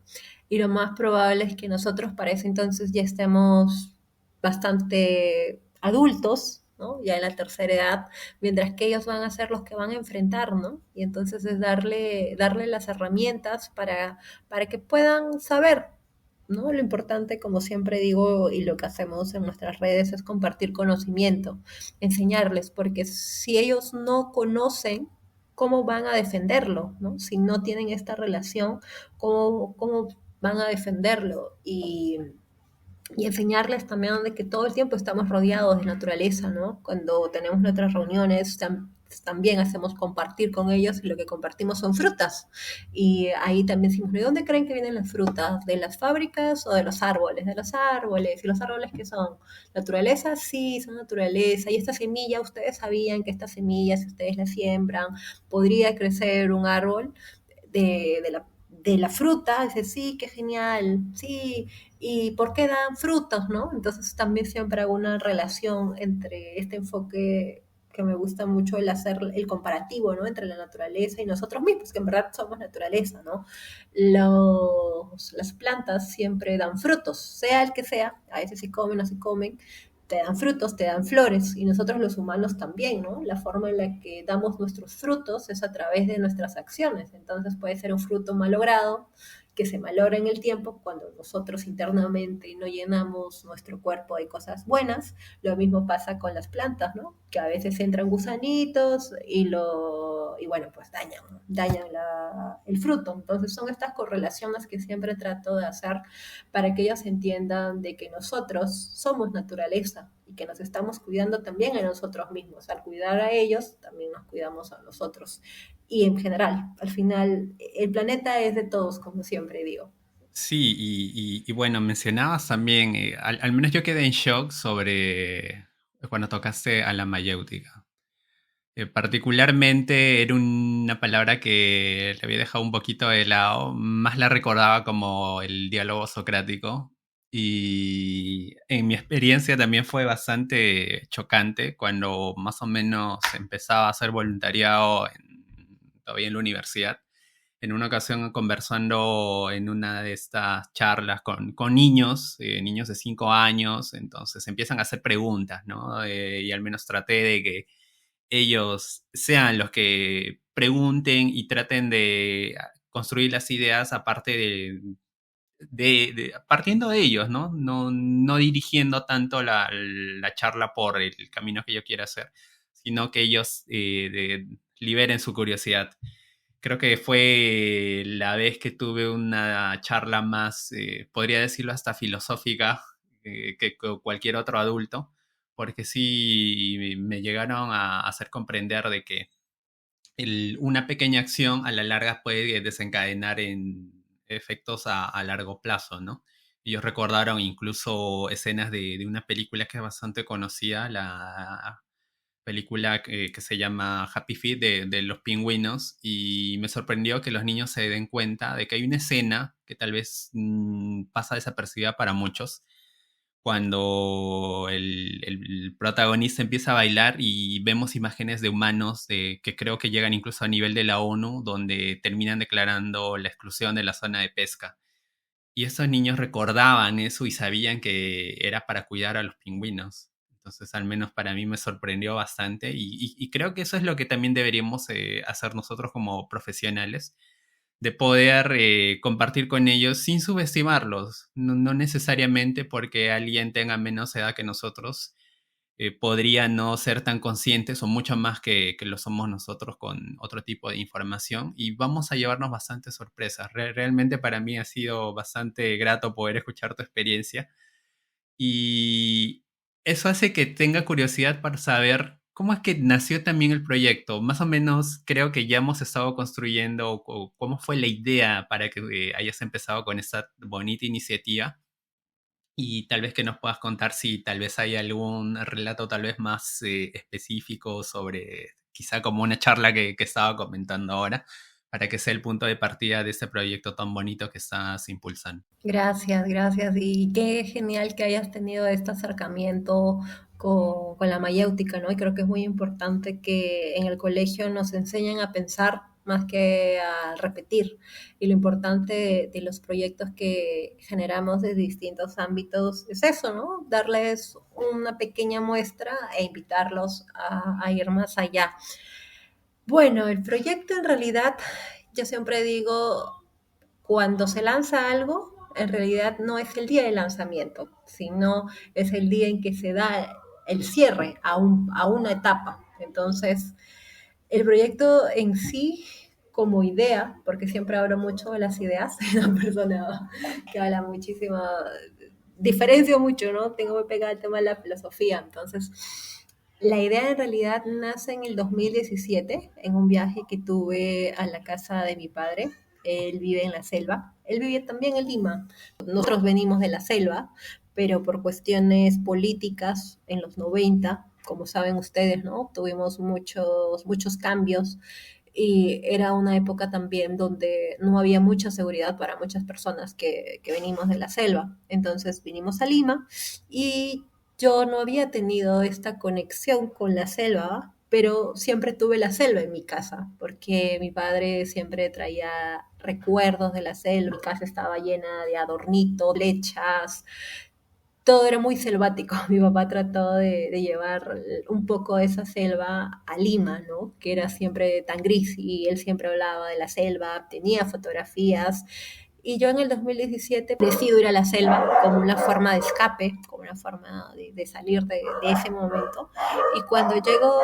Y lo más probable es que nosotros para ese entonces ya estemos bastante adultos, ¿no? Ya en la tercera edad, mientras que ellos van a ser los que van a enfrentar, ¿no? Y entonces es darle las herramientas para que puedan saber, ¿no? Lo importante, como siempre digo, y lo que hacemos en nuestras redes es compartir conocimiento, enseñarles, porque si ellos no conocen, ¿cómo van a defenderlo? ¿No? Si no tienen esta relación, ¿cómo van a defenderlo? Y enseñarles también de que todo el tiempo estamos rodeados de naturaleza, ¿no? Cuando tenemos nuestras reuniones, también hacemos compartir con ellos y lo que compartimos son frutas. Y ahí también decimos, ¿de dónde creen que vienen las frutas? ¿De las fábricas o de los árboles? De los árboles. ¿Y los árboles qué son? ¿Naturaleza? Sí, son naturaleza. Y esta semilla, ustedes sabían que esta semilla, si ustedes la siembran, podría crecer un árbol de la fruta. Dice, sí, qué genial, sí, ¿y por qué dan frutos, no? Entonces también siempre hago una relación entre este enfoque que me gusta mucho el hacer el comparativo, ¿no? Entre la naturaleza y nosotros mismos, que en verdad somos naturaleza, ¿no? Las plantas siempre dan frutos, sea el que sea, a veces se comen o se comen, te dan frutos, te dan flores, y nosotros los humanos también, ¿no? La forma en la que damos nuestros frutos es a través de nuestras acciones, entonces puede ser un fruto malogrado, que se malogra en el tiempo cuando nosotros internamente no llenamos nuestro cuerpo de cosas buenas. Lo mismo pasa con las plantas, ¿no? Que a veces entran gusanitos y bueno, pues dañan el fruto. Entonces son estas correlaciones que siempre trato de hacer para que ellos entiendan de que nosotros somos naturaleza y que nos estamos cuidando también a nosotros mismos. Al cuidar a ellos, también nos cuidamos a nosotros. Y en general, al final, el planeta es de todos, como siempre digo. Sí, y bueno, mencionabas también, al menos yo quedé en shock sobre cuando tocaste a la mayéutica. Particularmente era una palabra que le había dejado un poquito de lado, más la recordaba como el diálogo socrático y en mi experiencia también fue bastante chocante cuando más o menos empezaba a hacer voluntariado todavía en la universidad. En una ocasión conversando en una de estas charlas con niños, niños de 5 años, entonces empiezan a hacer preguntas, ¿no? Y al menos traté de que ellos sean los que pregunten y traten de construir las ideas aparte partiendo de ellos, ¿no? No dirigiendo tanto la charla por el camino que yo quiera hacer, sino que ellos liberen su curiosidad. Creo que fue la vez que tuve una charla más, podría decirlo hasta filosófica, que cualquier otro adulto, porque sí me llegaron a hacer comprender de que una pequeña acción a la larga puede desencadenar efectos a largo plazo, ¿no? Ellos recordaron incluso escenas de una película que es bastante conocida, la película que se llama Happy Feet de los pingüinos, y me sorprendió que los niños se den cuenta de que hay una escena que tal vez pasa desapercibida para muchos, cuando el protagonista empieza a bailar y vemos imágenes de humanos que creo que llegan incluso a nivel de la ONU, donde terminan declarando la exclusión de la zona de pesca. Y esos niños recordaban eso y sabían que era para cuidar a los pingüinos. Entonces, al menos para mí me sorprendió bastante y creo que eso es lo que también deberíamos hacer nosotros como profesionales, de poder compartir con ellos sin subestimarlos, no necesariamente porque alguien tenga menos edad que nosotros, podría no ser tan conscientes o mucho más que lo somos nosotros con otro tipo de información y vamos a llevarnos bastantes sorpresas. Realmente para mí ha sido bastante grato poder escuchar tu experiencia y eso hace que tenga curiosidad para saber cómo es que nació también el proyecto. Más o menos creo que ya hemos estado construyendo cómo fue la idea para que hayas empezado con esta bonita iniciativa y tal vez que nos puedas contar si tal vez hay algún relato tal vez más específico sobre quizá como una charla que estaba comentando ahora, para que sea el punto de partida de este proyecto tan bonito que estás impulsando. Gracias, gracias. Y qué genial que hayas tenido este acercamiento con la mayéutica, ¿no? Y creo que es muy importante que en el colegio nos enseñen a pensar más que a repetir. Y lo importante de los proyectos que generamos de distintos ámbitos es eso, ¿no? Darles una pequeña muestra e invitarlos a ir más allá. Bueno, el proyecto en realidad, yo siempre digo, cuando se lanza algo, en realidad no es el día de lanzamiento, sino es el día en que se da el cierre a una etapa. Entonces, el proyecto en sí, como idea, porque siempre hablo mucho de las ideas, soy una persona que habla muchísimo, diferencio mucho, ¿no? Tengo muy pegado el tema de la filosofía. Entonces, la idea en realidad nace en el 2017, en un viaje que tuve a la casa de mi padre. Él vive en la selva. Él vive también en Lima. Nosotros venimos de la selva, pero por cuestiones políticas en los 90, como saben ustedes, ¿no? Tuvimos muchos cambios y era una época también donde no había mucha seguridad para muchas personas que venimos de la selva. Entonces vinimos a Lima y yo no había tenido esta conexión con la selva, pero siempre tuve la selva en mi casa, porque mi padre siempre traía recuerdos de la selva, mi casa estaba llena de adornitos, flechas, todo era muy selvático. Mi papá trató de llevar un poco esa selva a Lima, ¿no? Que era siempre tan gris y él siempre hablaba de la selva, tenía fotografías. Y yo en el 2017 decido ir a la selva como una forma de escape, como una forma de salir de ese momento. Y cuando llego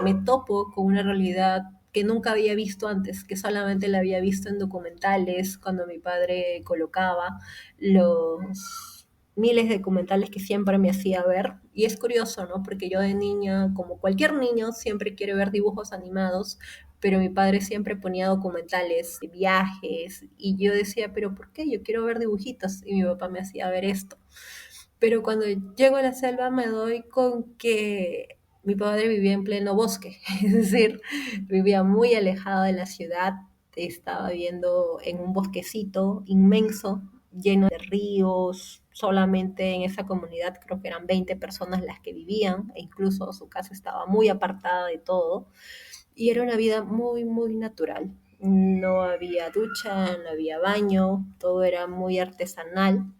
me topo con una realidad que nunca había visto antes, que solamente la había visto en documentales, cuando mi padre colocaba los miles de documentales que siempre me hacía ver. Y es curioso, ¿no? Porque yo de niña, como cualquier niño, siempre quiere ver dibujos animados, pero mi padre siempre ponía documentales de viajes y yo decía, pero ¿por qué? Yo quiero ver dibujitos y mi papá me hacía ver esto. Pero cuando llego a la selva me doy con que mi padre vivía en pleno bosque, es decir, vivía muy alejado de la ciudad, estaba viviendo en un bosquecito inmenso, lleno de ríos, solamente en esa comunidad creo que eran 20 personas las que vivían, e incluso su casa estaba muy apartada de todo, y era una vida muy, muy natural. No había ducha, no había baño, todo era muy artesanal.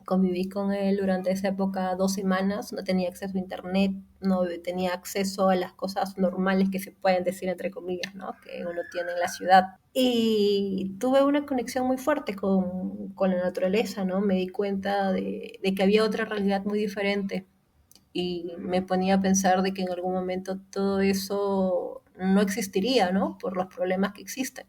Conviví con él durante esa época 2 semanas, no tenía acceso a internet, no tenía acceso a las cosas normales que se pueden decir entre comillas, ¿no? Que uno tiene en la ciudad. Y tuve una conexión muy fuerte con la naturaleza, ¿no? Me di cuenta de que había otra realidad muy diferente y me ponía a pensar de que en algún momento todo eso no existiría, ¿no? Por los problemas que existen.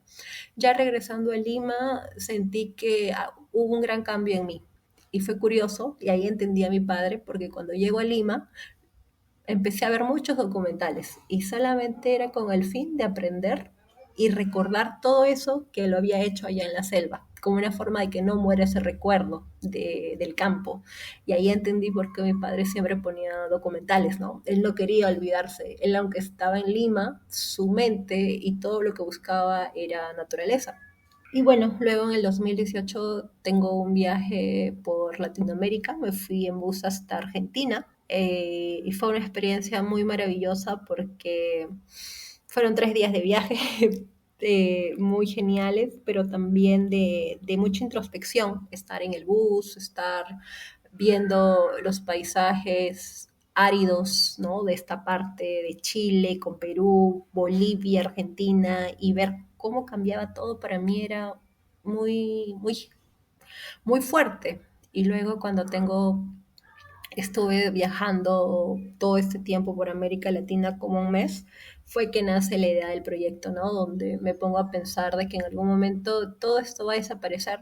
Ya regresando a Lima, sentí que hubo un gran cambio en mí. Y fue curioso, y ahí entendí a mi padre, porque cuando llego a Lima, empecé a ver muchos documentales y solamente era con el fin de aprender y recordar todo eso que lo había hecho allá en la selva, como una forma de que no muera ese recuerdo del campo. Y ahí entendí por qué mi padre siempre ponía documentales, ¿no? Él no quería olvidarse. Él, aunque estaba en Lima, su mente y todo lo que buscaba era naturaleza. Y bueno, luego en el 2018 tengo un viaje por Latinoamérica, me fui en bus hasta Argentina, y fue una experiencia muy maravillosa porque fueron 3 días de viaje muy geniales, pero también de mucha introspección, estar en el bus, estar viendo los paisajes áridos, ¿no? De esta parte de Chile, con Perú, Bolivia, Argentina, y ver cómo cambiaba todo para mí era muy, muy, muy fuerte. Y luego cuando estuve viajando todo este tiempo por América Latina como un mes, fue que nace la idea del proyecto, ¿no? Donde me pongo a pensar de que en algún momento todo esto va a desaparecer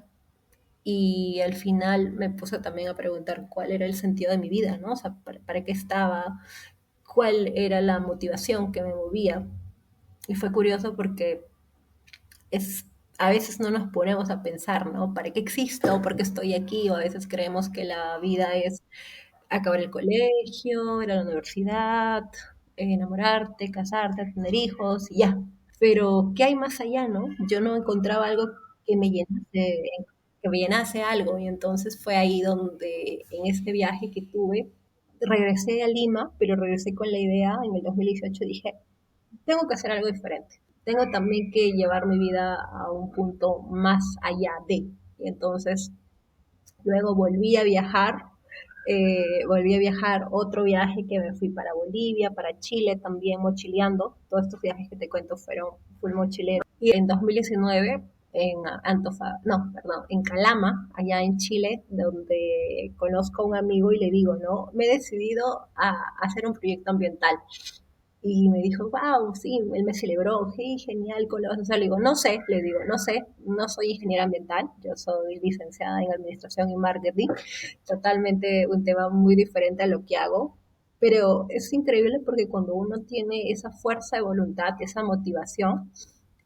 y al final me puse también a preguntar cuál era el sentido de mi vida, ¿no? O sea, para qué estaba, cuál era la motivación que me movía. Y fue curioso porque a veces no nos ponemos a pensar, ¿no? ¿Para qué existo? ¿Por qué estoy aquí? O a veces creemos que la vida es acabar el colegio, ir a la universidad, enamorarte, casarte, tener hijos y ya. Pero, ¿qué hay más allá, no? Yo no encontraba algo que me llenase, que me llenase algo, y entonces fue ahí donde, en este viaje que tuve, regresé a Lima, pero regresé con la idea, en el 2018 dije, tengo que hacer algo diferente. Tengo también que llevar mi vida a un punto más allá de. Y entonces luego volví a viajar otro viaje que me fui para Bolivia, para Chile también mochileando. Todos estos viajes que te cuento fueron full mochilero. Y en 2019 en no, perdón, en Calama, allá en Chile, donde conozco a un amigo y le digo, no, me he decidido a hacer un proyecto ambiental. Y me dijo, wow, sí, él me celebró, sí, genial, ¿cómo lo vas a hacer? Le digo, no sé, no soy ingeniera ambiental, yo soy licenciada en Administración y Marketing, totalmente un tema muy diferente a lo que hago, pero es increíble porque cuando uno tiene esa fuerza de voluntad, esa motivación,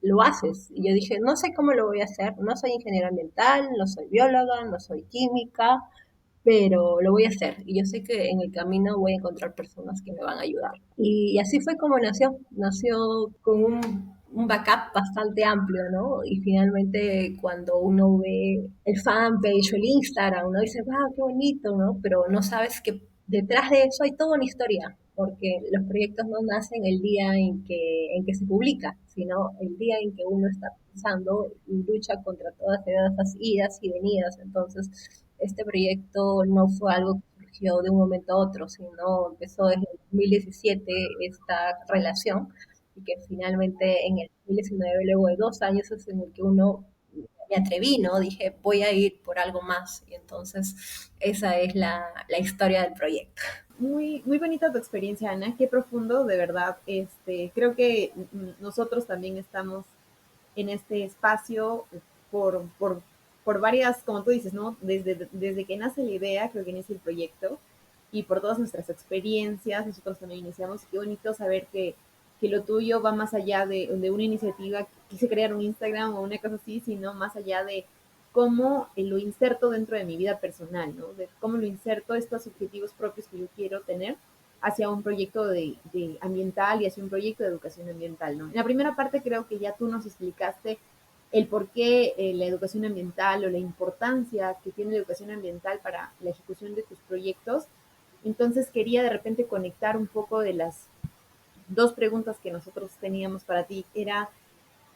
lo haces. Y yo dije, no sé cómo lo voy a hacer, no soy ingeniera ambiental, no soy bióloga, no soy química, pero lo voy a hacer. Y yo sé que en el camino voy a encontrar personas que me van a ayudar. Y así fue como nació con un backup bastante amplio, ¿no? Y finalmente cuando uno ve el fanpage o el Instagram, uno dice, wow, qué bonito, ¿no? Pero no sabes que detrás de eso hay toda una historia, porque los proyectos no nacen el día en que se publica, sino el día en que uno está pensando y lucha contra todas esas idas y venidas. Entonces, este proyecto no fue algo que surgió de un momento a otro, sino empezó desde el 2017 esta relación y que finalmente en el 2019, luego de 2 años, es en el que uno me atreví, ¿no? Dije, voy a ir por algo más. Y entonces esa es la historia del proyecto. Muy, muy bonita tu experiencia, Ana. Qué profundo, de verdad. Creo que nosotros también estamos en este espacio por varias, como tú dices, ¿no? Desde que nace la idea, creo que inicia el proyecto, y por todas nuestras experiencias, nosotros también iniciamos. Qué bonito saber que lo tuyo va más allá de una iniciativa, quise crear un Instagram o una cosa así, sino más allá de cómo lo inserto dentro de mi vida personal, ¿no? De cómo lo inserto estos objetivos propios que yo quiero tener hacia un proyecto de ambiental y hacia un proyecto de educación ambiental, ¿no? En la primera parte creo que ya tú nos explicaste el por qué la educación ambiental o la importancia que tiene la educación ambiental para la ejecución de tus proyectos. Entonces quería de repente conectar un poco de las dos preguntas que nosotros teníamos para ti. Era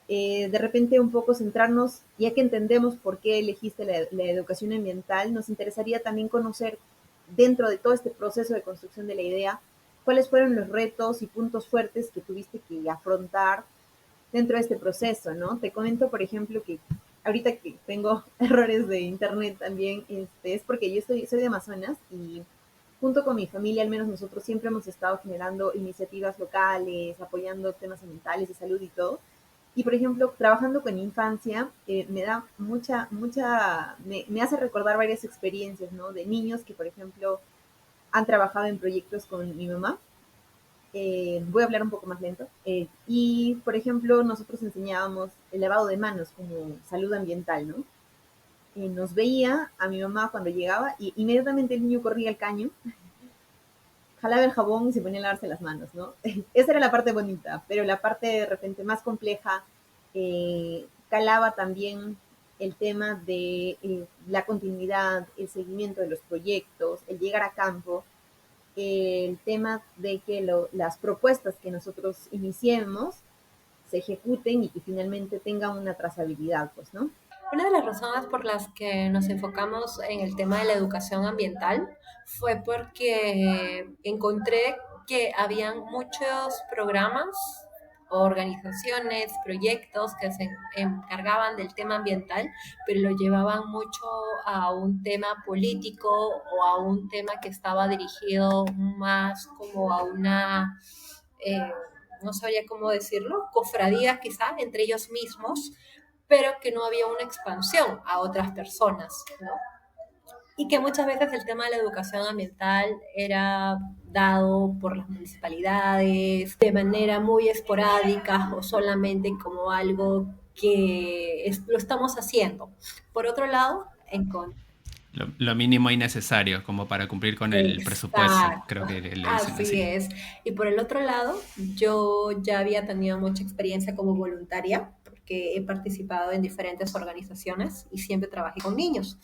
de repente un poco centrarnos, ya que entendemos por qué elegiste la educación ambiental, nos interesaría también conocer dentro de todo este proceso de construcción de la idea, cuáles fueron los retos y puntos fuertes que tuviste que afrontar dentro de este proceso, ¿no? Te comento, por ejemplo, que ahorita que tengo errores de internet también, es porque yo soy de Amazonas y junto con mi familia, al menos nosotros siempre hemos estado generando iniciativas locales, apoyando temas ambientales, de salud y todo. Y por ejemplo, trabajando con infancia, me da me hace recordar varias experiencias, ¿no? De niños que, por ejemplo, han trabajado en proyectos con mi mamá Voy a hablar un poco más lento. Y, por ejemplo, nosotros enseñábamos el lavado de manos como salud ambiental, ¿no? Nos veía a mi mamá cuando llegaba y inmediatamente el niño corría al caño, jalaba el jabón y se ponía a lavarse las manos, ¿no? Esa era la parte bonita, pero la parte de repente más compleja calaba también el tema de la continuidad, el seguimiento de los proyectos, el llegar a campo, el tema de que las propuestas que nosotros iniciemos se ejecuten y que finalmente tengan una trazabilidad, pues, ¿no? Una de las razones por las que nos enfocamos en el tema de la educación ambiental fue porque encontré que habían muchos programas, organizaciones, proyectos que se encargaban del tema ambiental, pero lo llevaban mucho a un tema político o a un tema que estaba dirigido más como a una, eh, no sabía cómo decirlo, cofradía quizá entre ellos mismos, pero que no había una expansión a otras personas, ¿no? Y que muchas veces el tema de la educación ambiental era dado por las municipalidades de manera muy esporádica o solamente como algo que lo estamos haciendo. Por otro lado, en Lo mínimo y necesario como para cumplir con el presupuesto, exacto, creo que le dicen así así. es. Y por el otro lado, yo ya había tenido mucha experiencia como voluntaria, porque he participado en diferentes organizaciones y siempre trabajé con niños.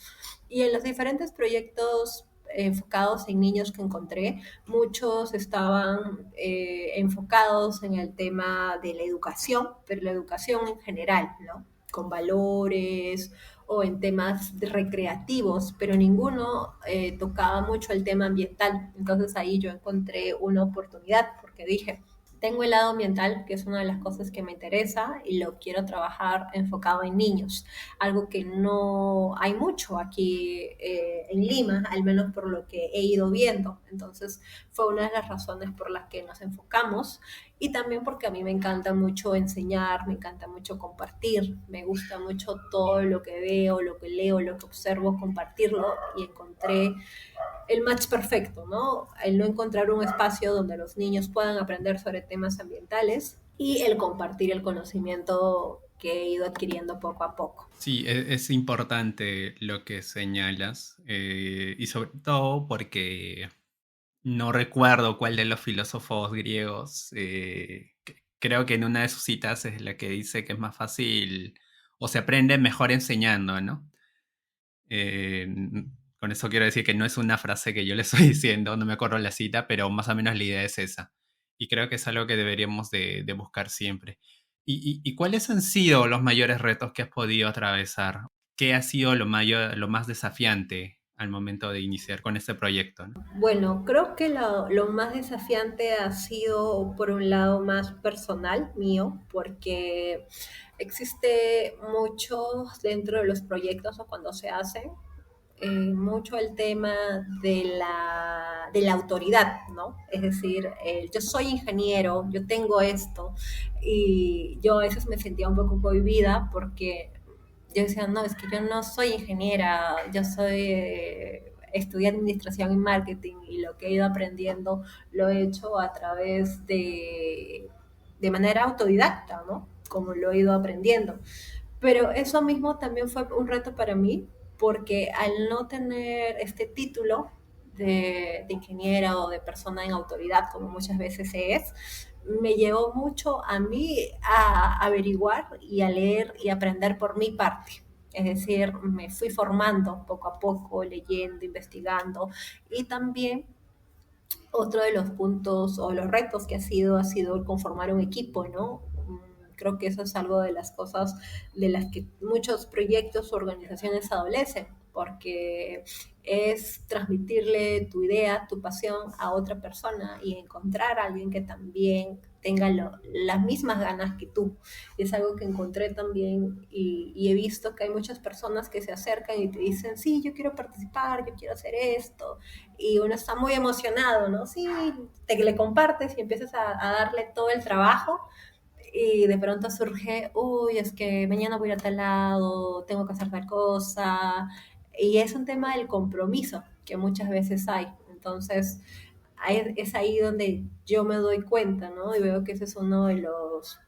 Y en los diferentes proyectos enfocados en niños que encontré, muchos estaban enfocados en el tema de la educación, pero la educación en general, ¿no? Con valores, o en temas recreativos, pero ninguno tocaba mucho el tema ambiental. Entonces ahí yo encontré una oportunidad porque dije, tengo el lado ambiental, que es una de las cosas que me interesa y lo quiero trabajar enfocado en niños, algo que no hay mucho aquí en Lima, al menos por lo que he ido viendo. Entonces fue una de las razones por las que nos enfocamos y también porque a mí me encanta mucho enseñar, me encanta mucho compartir, me gusta mucho todo lo que veo, lo que leo, lo que observo, compartirlo y encontré el match perfecto, ¿no? El no encontrar un espacio donde los niños puedan aprender sobre temas ambientales y el compartir el conocimiento que he ido adquiriendo poco a poco. Sí, es importante lo que señalas, y sobre todo porque no recuerdo cuál de los filósofos griegos, creo que en una de sus citas es la que dice que es más fácil o se aprende mejor enseñando, ¿no? Eh, con eso quiero decir que no es una frase que yo le estoy diciendo, no me acuerdo la cita, pero más o menos la idea es esa. Y creo que es algo que deberíamos de buscar siempre. ¿Y cuáles han sido los mayores retos que has podido atravesar? ¿Qué ha sido lo más desafiante al momento de iniciar con este proyecto, ¿no? Bueno, creo que lo más desafiante ha sido, por un lado, más personal mío, porque existe mucho dentro de los proyectos o cuando se hacen, mucho el tema de la autoridad, ¿no? Es decir, yo soy ingeniero, yo tengo esto, y yo a veces me sentía un poco cohibida porque yo decía, no, es que yo no soy ingeniera, yo soy, estudié administración y marketing y lo que he ido aprendiendo lo he hecho a través de manera autodidacta, ¿no? Como lo he ido aprendiendo. Pero eso mismo también fue un reto para mí, porque al no tener este título de ingeniera o de persona en autoridad, como muchas veces es, me llevó mucho a mí a averiguar y a leer y aprender por mi parte. Es decir, me fui formando poco a poco, leyendo, investigando y también otro de los puntos o los retos que ha sido conformar un equipo, ¿no? Creo que eso es algo de las cosas de las que muchos proyectos o organizaciones adolecen, porque es transmitirle tu idea, tu pasión a otra persona y encontrar a alguien que también tenga las mismas ganas que tú. Y es algo que encontré también y he visto que hay muchas personas que se acercan y te dicen, sí, yo quiero participar, yo quiero hacer esto, y uno está muy emocionado, ¿no? Sí, te le compartes y empiezas a darle todo el trabajo y de pronto surge, uy, es que mañana voy a ir a tal lado, tengo que hacer tal cosa, y es un tema del compromiso que muchas veces hay. Entonces, es ahí donde yo me doy cuenta, ¿no? Y veo que ese es uno de los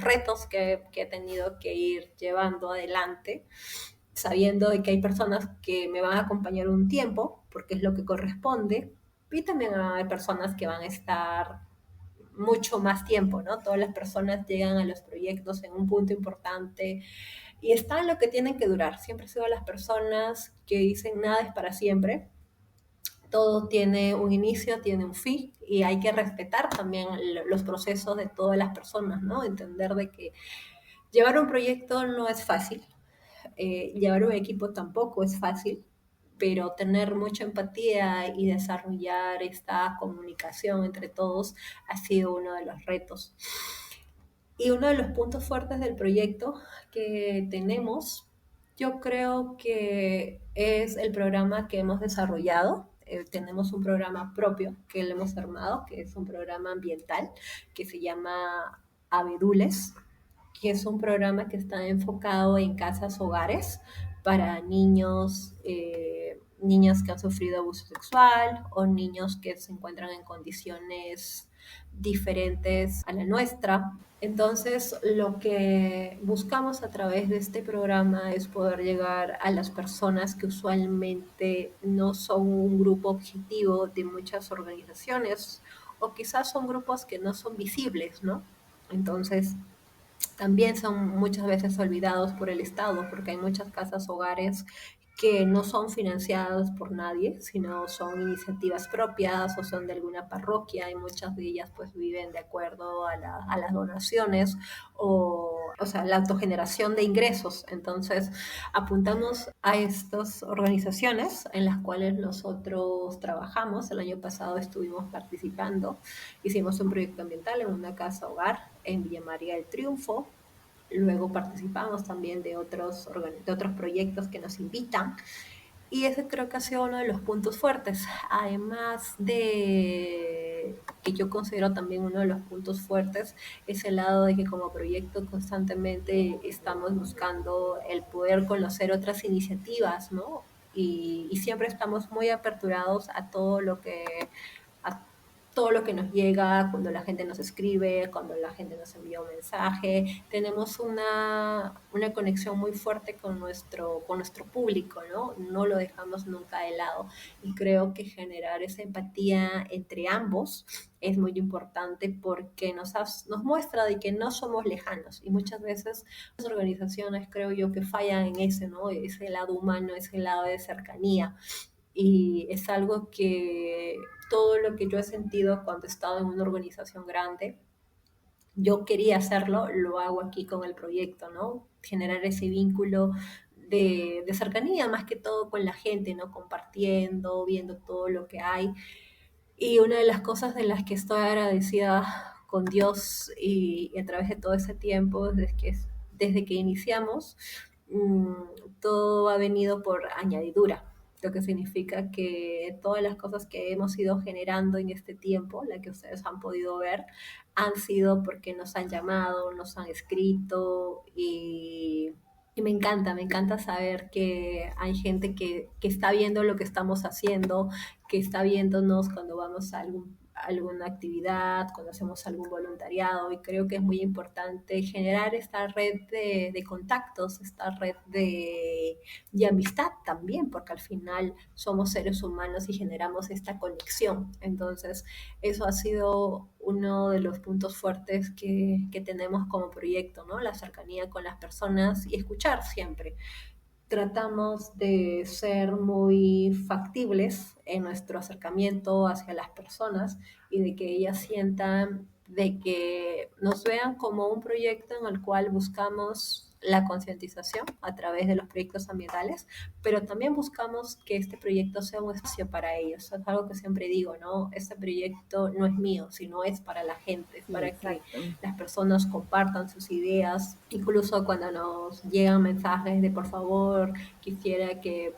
retos que he tenido que ir llevando adelante, sabiendo de que hay personas que me van a acompañar un tiempo, porque es lo que corresponde, y también hay personas que van a estar mucho más tiempo, ¿no? Todas las personas llegan a los proyectos en un punto importante y están lo que tienen que durar. Siempre he sido las personas que dicen nada es para siempre, todo tiene un inicio, tiene un fin y hay que respetar también los procesos de todas las personas, ¿no? Entender de que llevar un proyecto no es fácil, llevar un equipo tampoco es fácil, pero tener mucha empatía y desarrollar esta comunicación entre todos ha sido uno de los retos. Y uno de los puntos fuertes del proyecto que tenemos, yo creo que es el programa que hemos desarrollado. Tenemos un programa propio que le hemos armado, que es un programa ambiental que se llama Abedules, que es un programa que está enfocado en casas hogares para niños, niñas que han sufrido abuso sexual o niños que se encuentran en condiciones diferentes a la nuestra. Entonces, lo que buscamos a través de este programa es poder llegar a las personas que usualmente no son un grupo objetivo de muchas organizaciones o quizás son grupos que no son visibles, ¿no? Entonces, también son muchas veces olvidados por el Estado, porque hay muchas casas hogares que no son financiadas por nadie, sino son iniciativas propias o son de alguna parroquia y muchas de ellas pues viven de acuerdo a las donaciones o sea, la autogeneración de ingresos. Entonces, apuntamos a estas organizaciones en las cuales nosotros trabajamos. El año pasado estuvimos participando, hicimos un proyecto ambiental en una casa hogar en Villa María del Triunfo. Luego participamos también de otros proyectos que nos invitan. Y ese creo que ha sido uno de los puntos fuertes. Además de que yo considero también uno de los puntos fuertes es el lado de que como proyecto constantemente estamos buscando el poder conocer otras iniciativas, ¿no? Y siempre estamos muy aperturados a todo lo que nos llega, cuando la gente nos escribe, cuando la gente nos envía un mensaje. Tenemos una conexión muy fuerte con nuestro público, ¿no? No lo dejamos nunca de lado. Y creo que generar esa empatía entre ambos es muy importante porque nos muestra de que no somos lejanos. Y muchas veces las organizaciones creo yo que fallan en ese, ¿no? Ese lado humano, ese lado de cercanía y es algo que todo lo que yo he sentido cuando he estado en una organización grande, yo quería hacerlo, lo hago aquí con el proyecto, ¿no? Generar ese vínculo de cercanía más que todo con la gente, ¿no? Compartiendo, viendo todo lo que hay. Y una de las cosas de las que estoy agradecida con Dios y a través de todo ese tiempo, desde que iniciamos, mmm, todo ha venido por añadidura, lo que significa que todas las cosas que hemos ido generando en este tiempo, la que ustedes han podido ver, han sido porque nos han llamado, nos han escrito y me encanta saber que hay gente que está viendo lo que estamos haciendo, que está viéndonos cuando vamos a alguna actividad, cuando hacemos algún voluntariado y creo que es muy importante generar esta red de contactos, esta red de amistad también, porque al final somos seres humanos y generamos esta conexión. Entonces, eso ha sido uno de los puntos fuertes que tenemos como proyecto, ¿no? La cercanía con las personas y escuchar siempre. Tratamos de ser muy factibles en nuestro acercamiento hacia las personas y de que ellas sientan, de que nos vean como un proyecto en el cual buscamos la concientización a través de los proyectos ambientales, pero también buscamos que este proyecto sea un espacio para ellos. Es algo que siempre digo, ¿no? Este proyecto no es mío, sino es para la gente, es Sí, para que exacto. las personas compartan sus ideas, incluso cuando nos llegan mensajes de por favor, quisiera que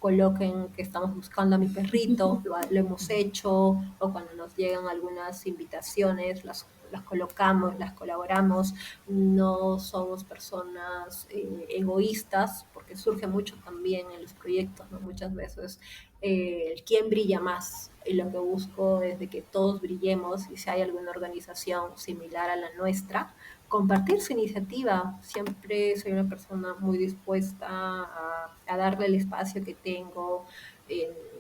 coloquen que estamos buscando a mi perrito, lo hemos hecho, o cuando nos llegan algunas invitaciones, las colocamos, las colaboramos, no somos personas egoístas, porque surge mucho también en los proyectos, ¿no? Muchas veces quién brilla más. Y lo que busco es de que todos brillemos y si hay alguna organización similar a la nuestra, compartir su iniciativa. Siempre soy una persona muy dispuesta a darle el espacio que tengo.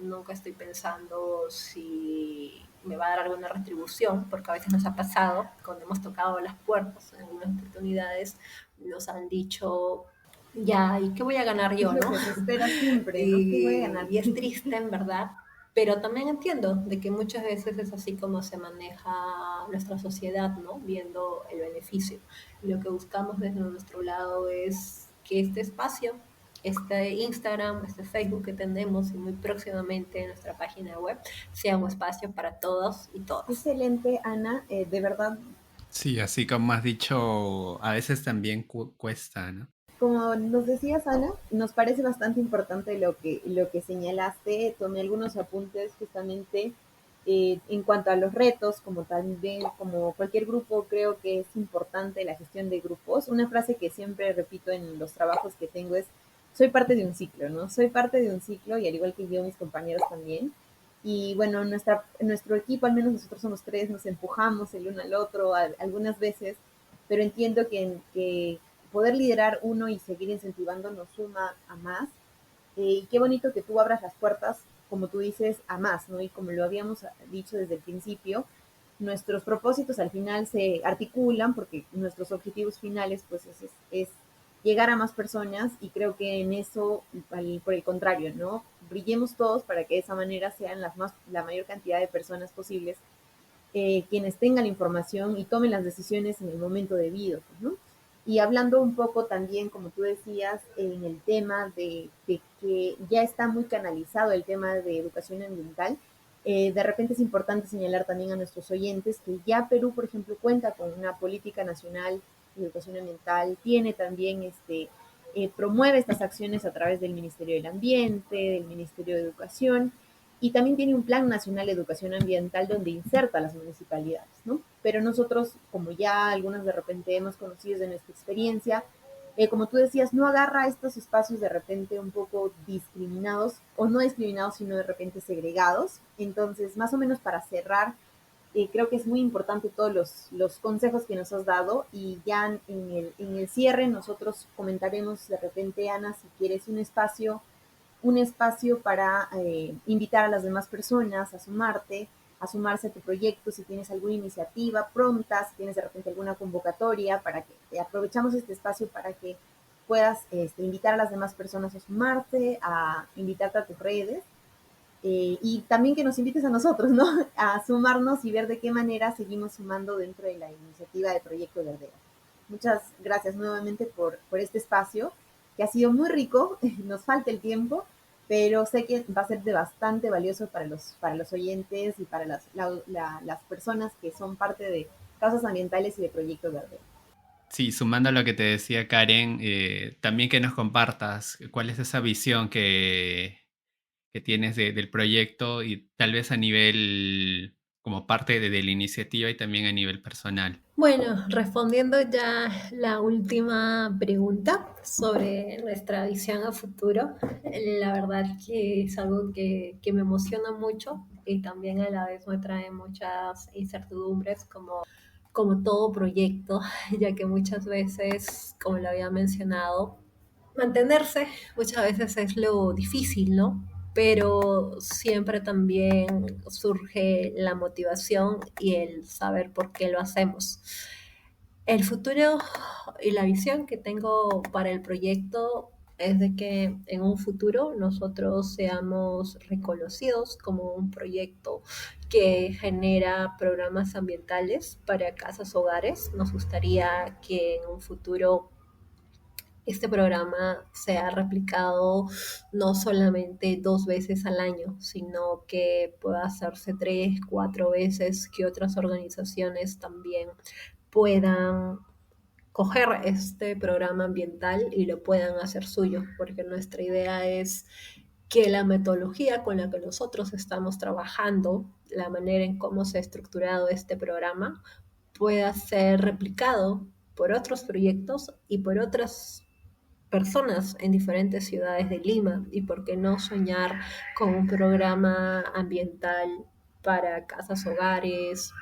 Nunca estoy pensando si me va a dar alguna retribución, porque a veces nos ha pasado, cuando hemos tocado las puertas en algunas oportunidades, nos han dicho, ya, ¿y qué voy a ganar Es yo, lo no? que se espera siempre, ¿no? ¿Qué voy a ganar? Y es triste, en verdad, pero también entiendo de que muchas veces es así como se maneja nuestra sociedad, ¿no? Viendo el beneficio. Y lo que buscamos desde nuestro lado es que este espacio, este Instagram, este Facebook que tenemos y muy próximamente nuestra página web, sea un espacio para todos y todas. Excelente, Ana. De verdad, Sí, así como has dicho, a veces también cuesta, ¿no? como nos decías, Ana, nos parece bastante importante lo que señalaste. Tomé algunos apuntes justamente en cuanto a los retos, como también, como cualquier grupo, creo que es importante la gestión de grupos. Una frase que siempre repito en los trabajos que tengo es, soy parte de un ciclo, ¿no? Soy parte de un ciclo y al igual que yo, mis compañeros también. Y bueno, nuestro equipo, al menos nosotros somos tres, nos empujamos el uno al otro algunas veces, pero entiendo que poder liderar uno y seguir incentivando nos suma a más. Y qué bonito que tú abras las puertas, como tú dices, a más, ¿no? Y como lo habíamos dicho desde el principio, nuestros propósitos al final se articulan porque nuestros objetivos finales, pues es llegar a más personas y creo que en eso, por el contrario, ¿no? Brillemos todos para que de esa manera sean la mayor cantidad de personas posibles quienes tengan la información y tomen las decisiones en el momento debido, ¿no? Y hablando un poco también, como tú decías, en el tema de que ya está muy canalizado el tema de educación ambiental, de repente es importante señalar también a nuestros oyentes que ya Perú, por ejemplo, cuenta con una política nacional de educación ambiental, tiene también promueve estas acciones a través del Ministerio del Ambiente, del Ministerio de Educación, y también tiene un plan nacional de educación ambiental donde inserta a las municipalidades, ¿no? Pero nosotros, como ya algunos de repente hemos conocido de nuestra experiencia, como tú decías, no agarra estos espacios de repente un poco discriminados, o no discriminados, sino de repente segregados. Entonces, más o menos para cerrar, creo que es muy importante todos los consejos que nos has dado y ya en el cierre nosotros comentaremos de repente, Ana, si quieres un espacio para invitar a las demás personas a sumarte, a sumarse a tu proyecto, si tienes alguna iniciativa pronta, si tienes de repente alguna convocatoria, para que aprovechamos este espacio para que puedas invitar a las demás personas a sumarte, a invitarte a tus redes y también que nos invites a nosotros, ¿no? A sumarnos y ver de qué manera seguimos sumando dentro de la iniciativa de Proyecto Verdeo. Muchas gracias nuevamente por este espacio, que ha sido muy rico, nos falta el tiempo, pero sé que va a ser de bastante valioso para los oyentes y para las personas que son parte de causas ambientales y de Proyecto Verdeo. Sí, sumando a lo que te decía Karen, también que nos compartas cuál es esa visión que tienes del proyecto y tal vez a nivel como parte de la iniciativa y también a nivel personal. Bueno, respondiendo ya la última pregunta sobre nuestra visión a futuro, la verdad que es algo que me emociona mucho y también a la vez me trae muchas incertidumbres como todo proyecto, ya que muchas veces, como lo había mencionado, mantenerse muchas veces es lo difícil, ¿no? Pero siempre también surge la motivación y el saber por qué lo hacemos. El futuro y la visión que tengo para el proyecto es de que en un futuro nosotros seamos reconocidos como un proyecto que genera programas ambientales para casas hogares. Nos gustaría que en un futuro este programa se ha replicado no solamente 2 veces al año, sino que pueda hacerse 3, 4 veces, que otras organizaciones también puedan coger este programa ambiental y lo puedan hacer suyo, porque nuestra idea es que la metodología con la que nosotros estamos trabajando, la manera en cómo se ha estructurado este programa, pueda ser replicado por otros proyectos y por otras personas en diferentes ciudades de Lima y por qué no soñar con un programa ambiental para casas hogares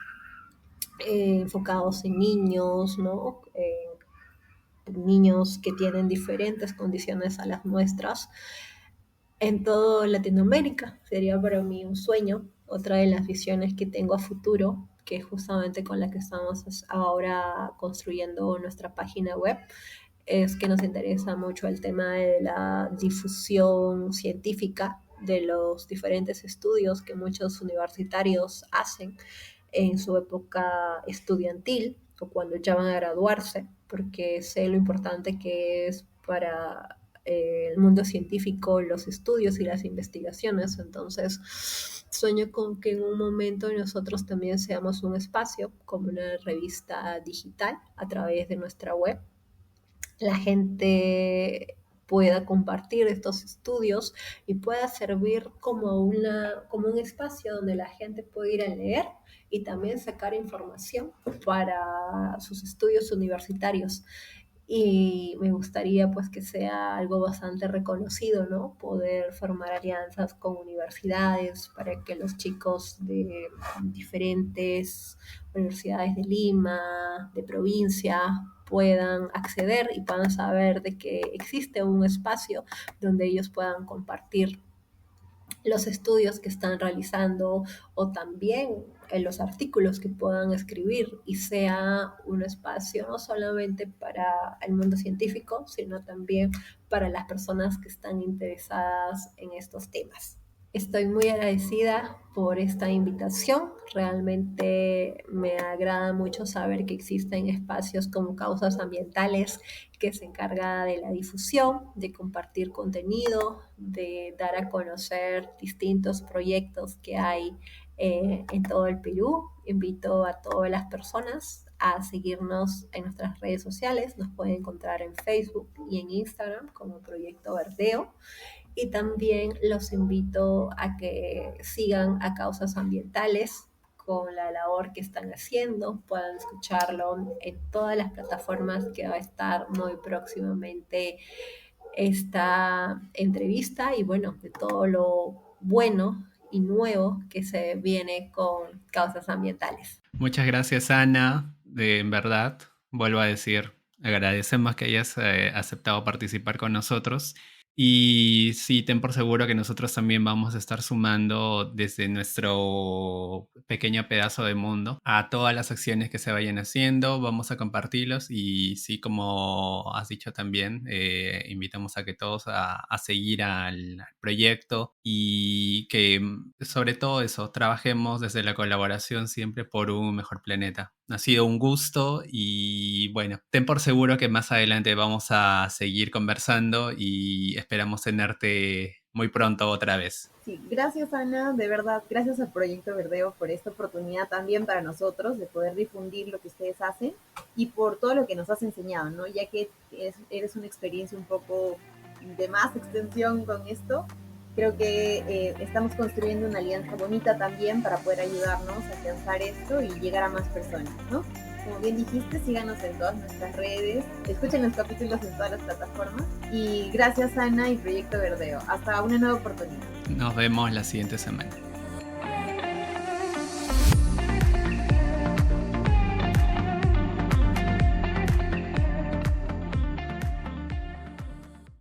enfocados en niños, ¿no? Niños que tienen diferentes condiciones a las nuestras en toda Latinoamérica. Sería para mí un sueño, otra de las visiones que tengo a futuro, que es justamente con la que estamos ahora construyendo nuestra página web, es que nos interesa mucho el tema de la difusión científica de los diferentes estudios que muchos universitarios hacen en su época estudiantil o cuando ya van a graduarse, porque sé lo importante que es para el mundo científico los estudios y las investigaciones. Entonces, sueño con que en un momento nosotros también seamos un espacio como una revista digital a través de nuestra web, la gente pueda compartir estos estudios y pueda servir como un espacio donde la gente puede ir a leer y también sacar información para sus estudios universitarios. Y me gustaría pues que sea algo bastante reconocido, ¿no? Poder formar alianzas con universidades para que los chicos de diferentes universidades de Lima, de provincia, puedan acceder y puedan saber de que existe un espacio donde ellos puedan compartir los estudios que están realizando o también en los artículos que puedan escribir y sea un espacio no solamente para el mundo científico, sino también para las personas que están interesadas en estos temas. Estoy muy agradecida por esta invitación. Realmente me agrada mucho saber que existen espacios como Causas Ambientales que se encarga de la difusión, de compartir contenido, de dar a conocer distintos proyectos que hay en todo el Perú. Invito a todas las personas a seguirnos en nuestras redes sociales. Nos pueden encontrar en Facebook y en Instagram como Proyecto Verdeo. Y también los invito a que sigan a Causas Ambientales con la labor que están haciendo, puedan escucharlo en todas las plataformas que va a estar muy próximamente esta entrevista y bueno, de todo lo bueno y nuevo que se viene con Causas Ambientales. Muchas gracias, Ana. En verdad, vuelvo a decir, agradecemos que hayas aceptado participar con nosotros. Y sí, ten por seguro que nosotros también vamos a estar sumando desde nuestro pequeño pedazo de mundo a todas las acciones que se vayan haciendo. Vamos a compartirlos y sí, como has dicho también, invitamos a que todos a seguir al proyecto y que sobre todo eso, trabajemos desde la colaboración siempre por un mejor planeta. Ha sido un gusto y bueno, ten por seguro que más adelante vamos a seguir conversando y esperamos tenerte muy pronto otra vez. Sí, gracias Ana, de verdad, gracias al Proyecto Verdeo por esta oportunidad también para nosotros de poder difundir lo que ustedes hacen y por todo lo que nos has enseñado, ¿no? Ya que eres una experiencia un poco de más extensión con esto, creo que estamos construyendo una alianza bonita también para poder ayudarnos a alcanzar esto y llegar a más personas, ¿no? Como bien dijiste, síganos en todas nuestras redes, escuchen los capítulos en todas las plataformas y gracias Ana y Proyecto Verdeo. Hasta una nueva oportunidad. Nos vemos la siguiente semana.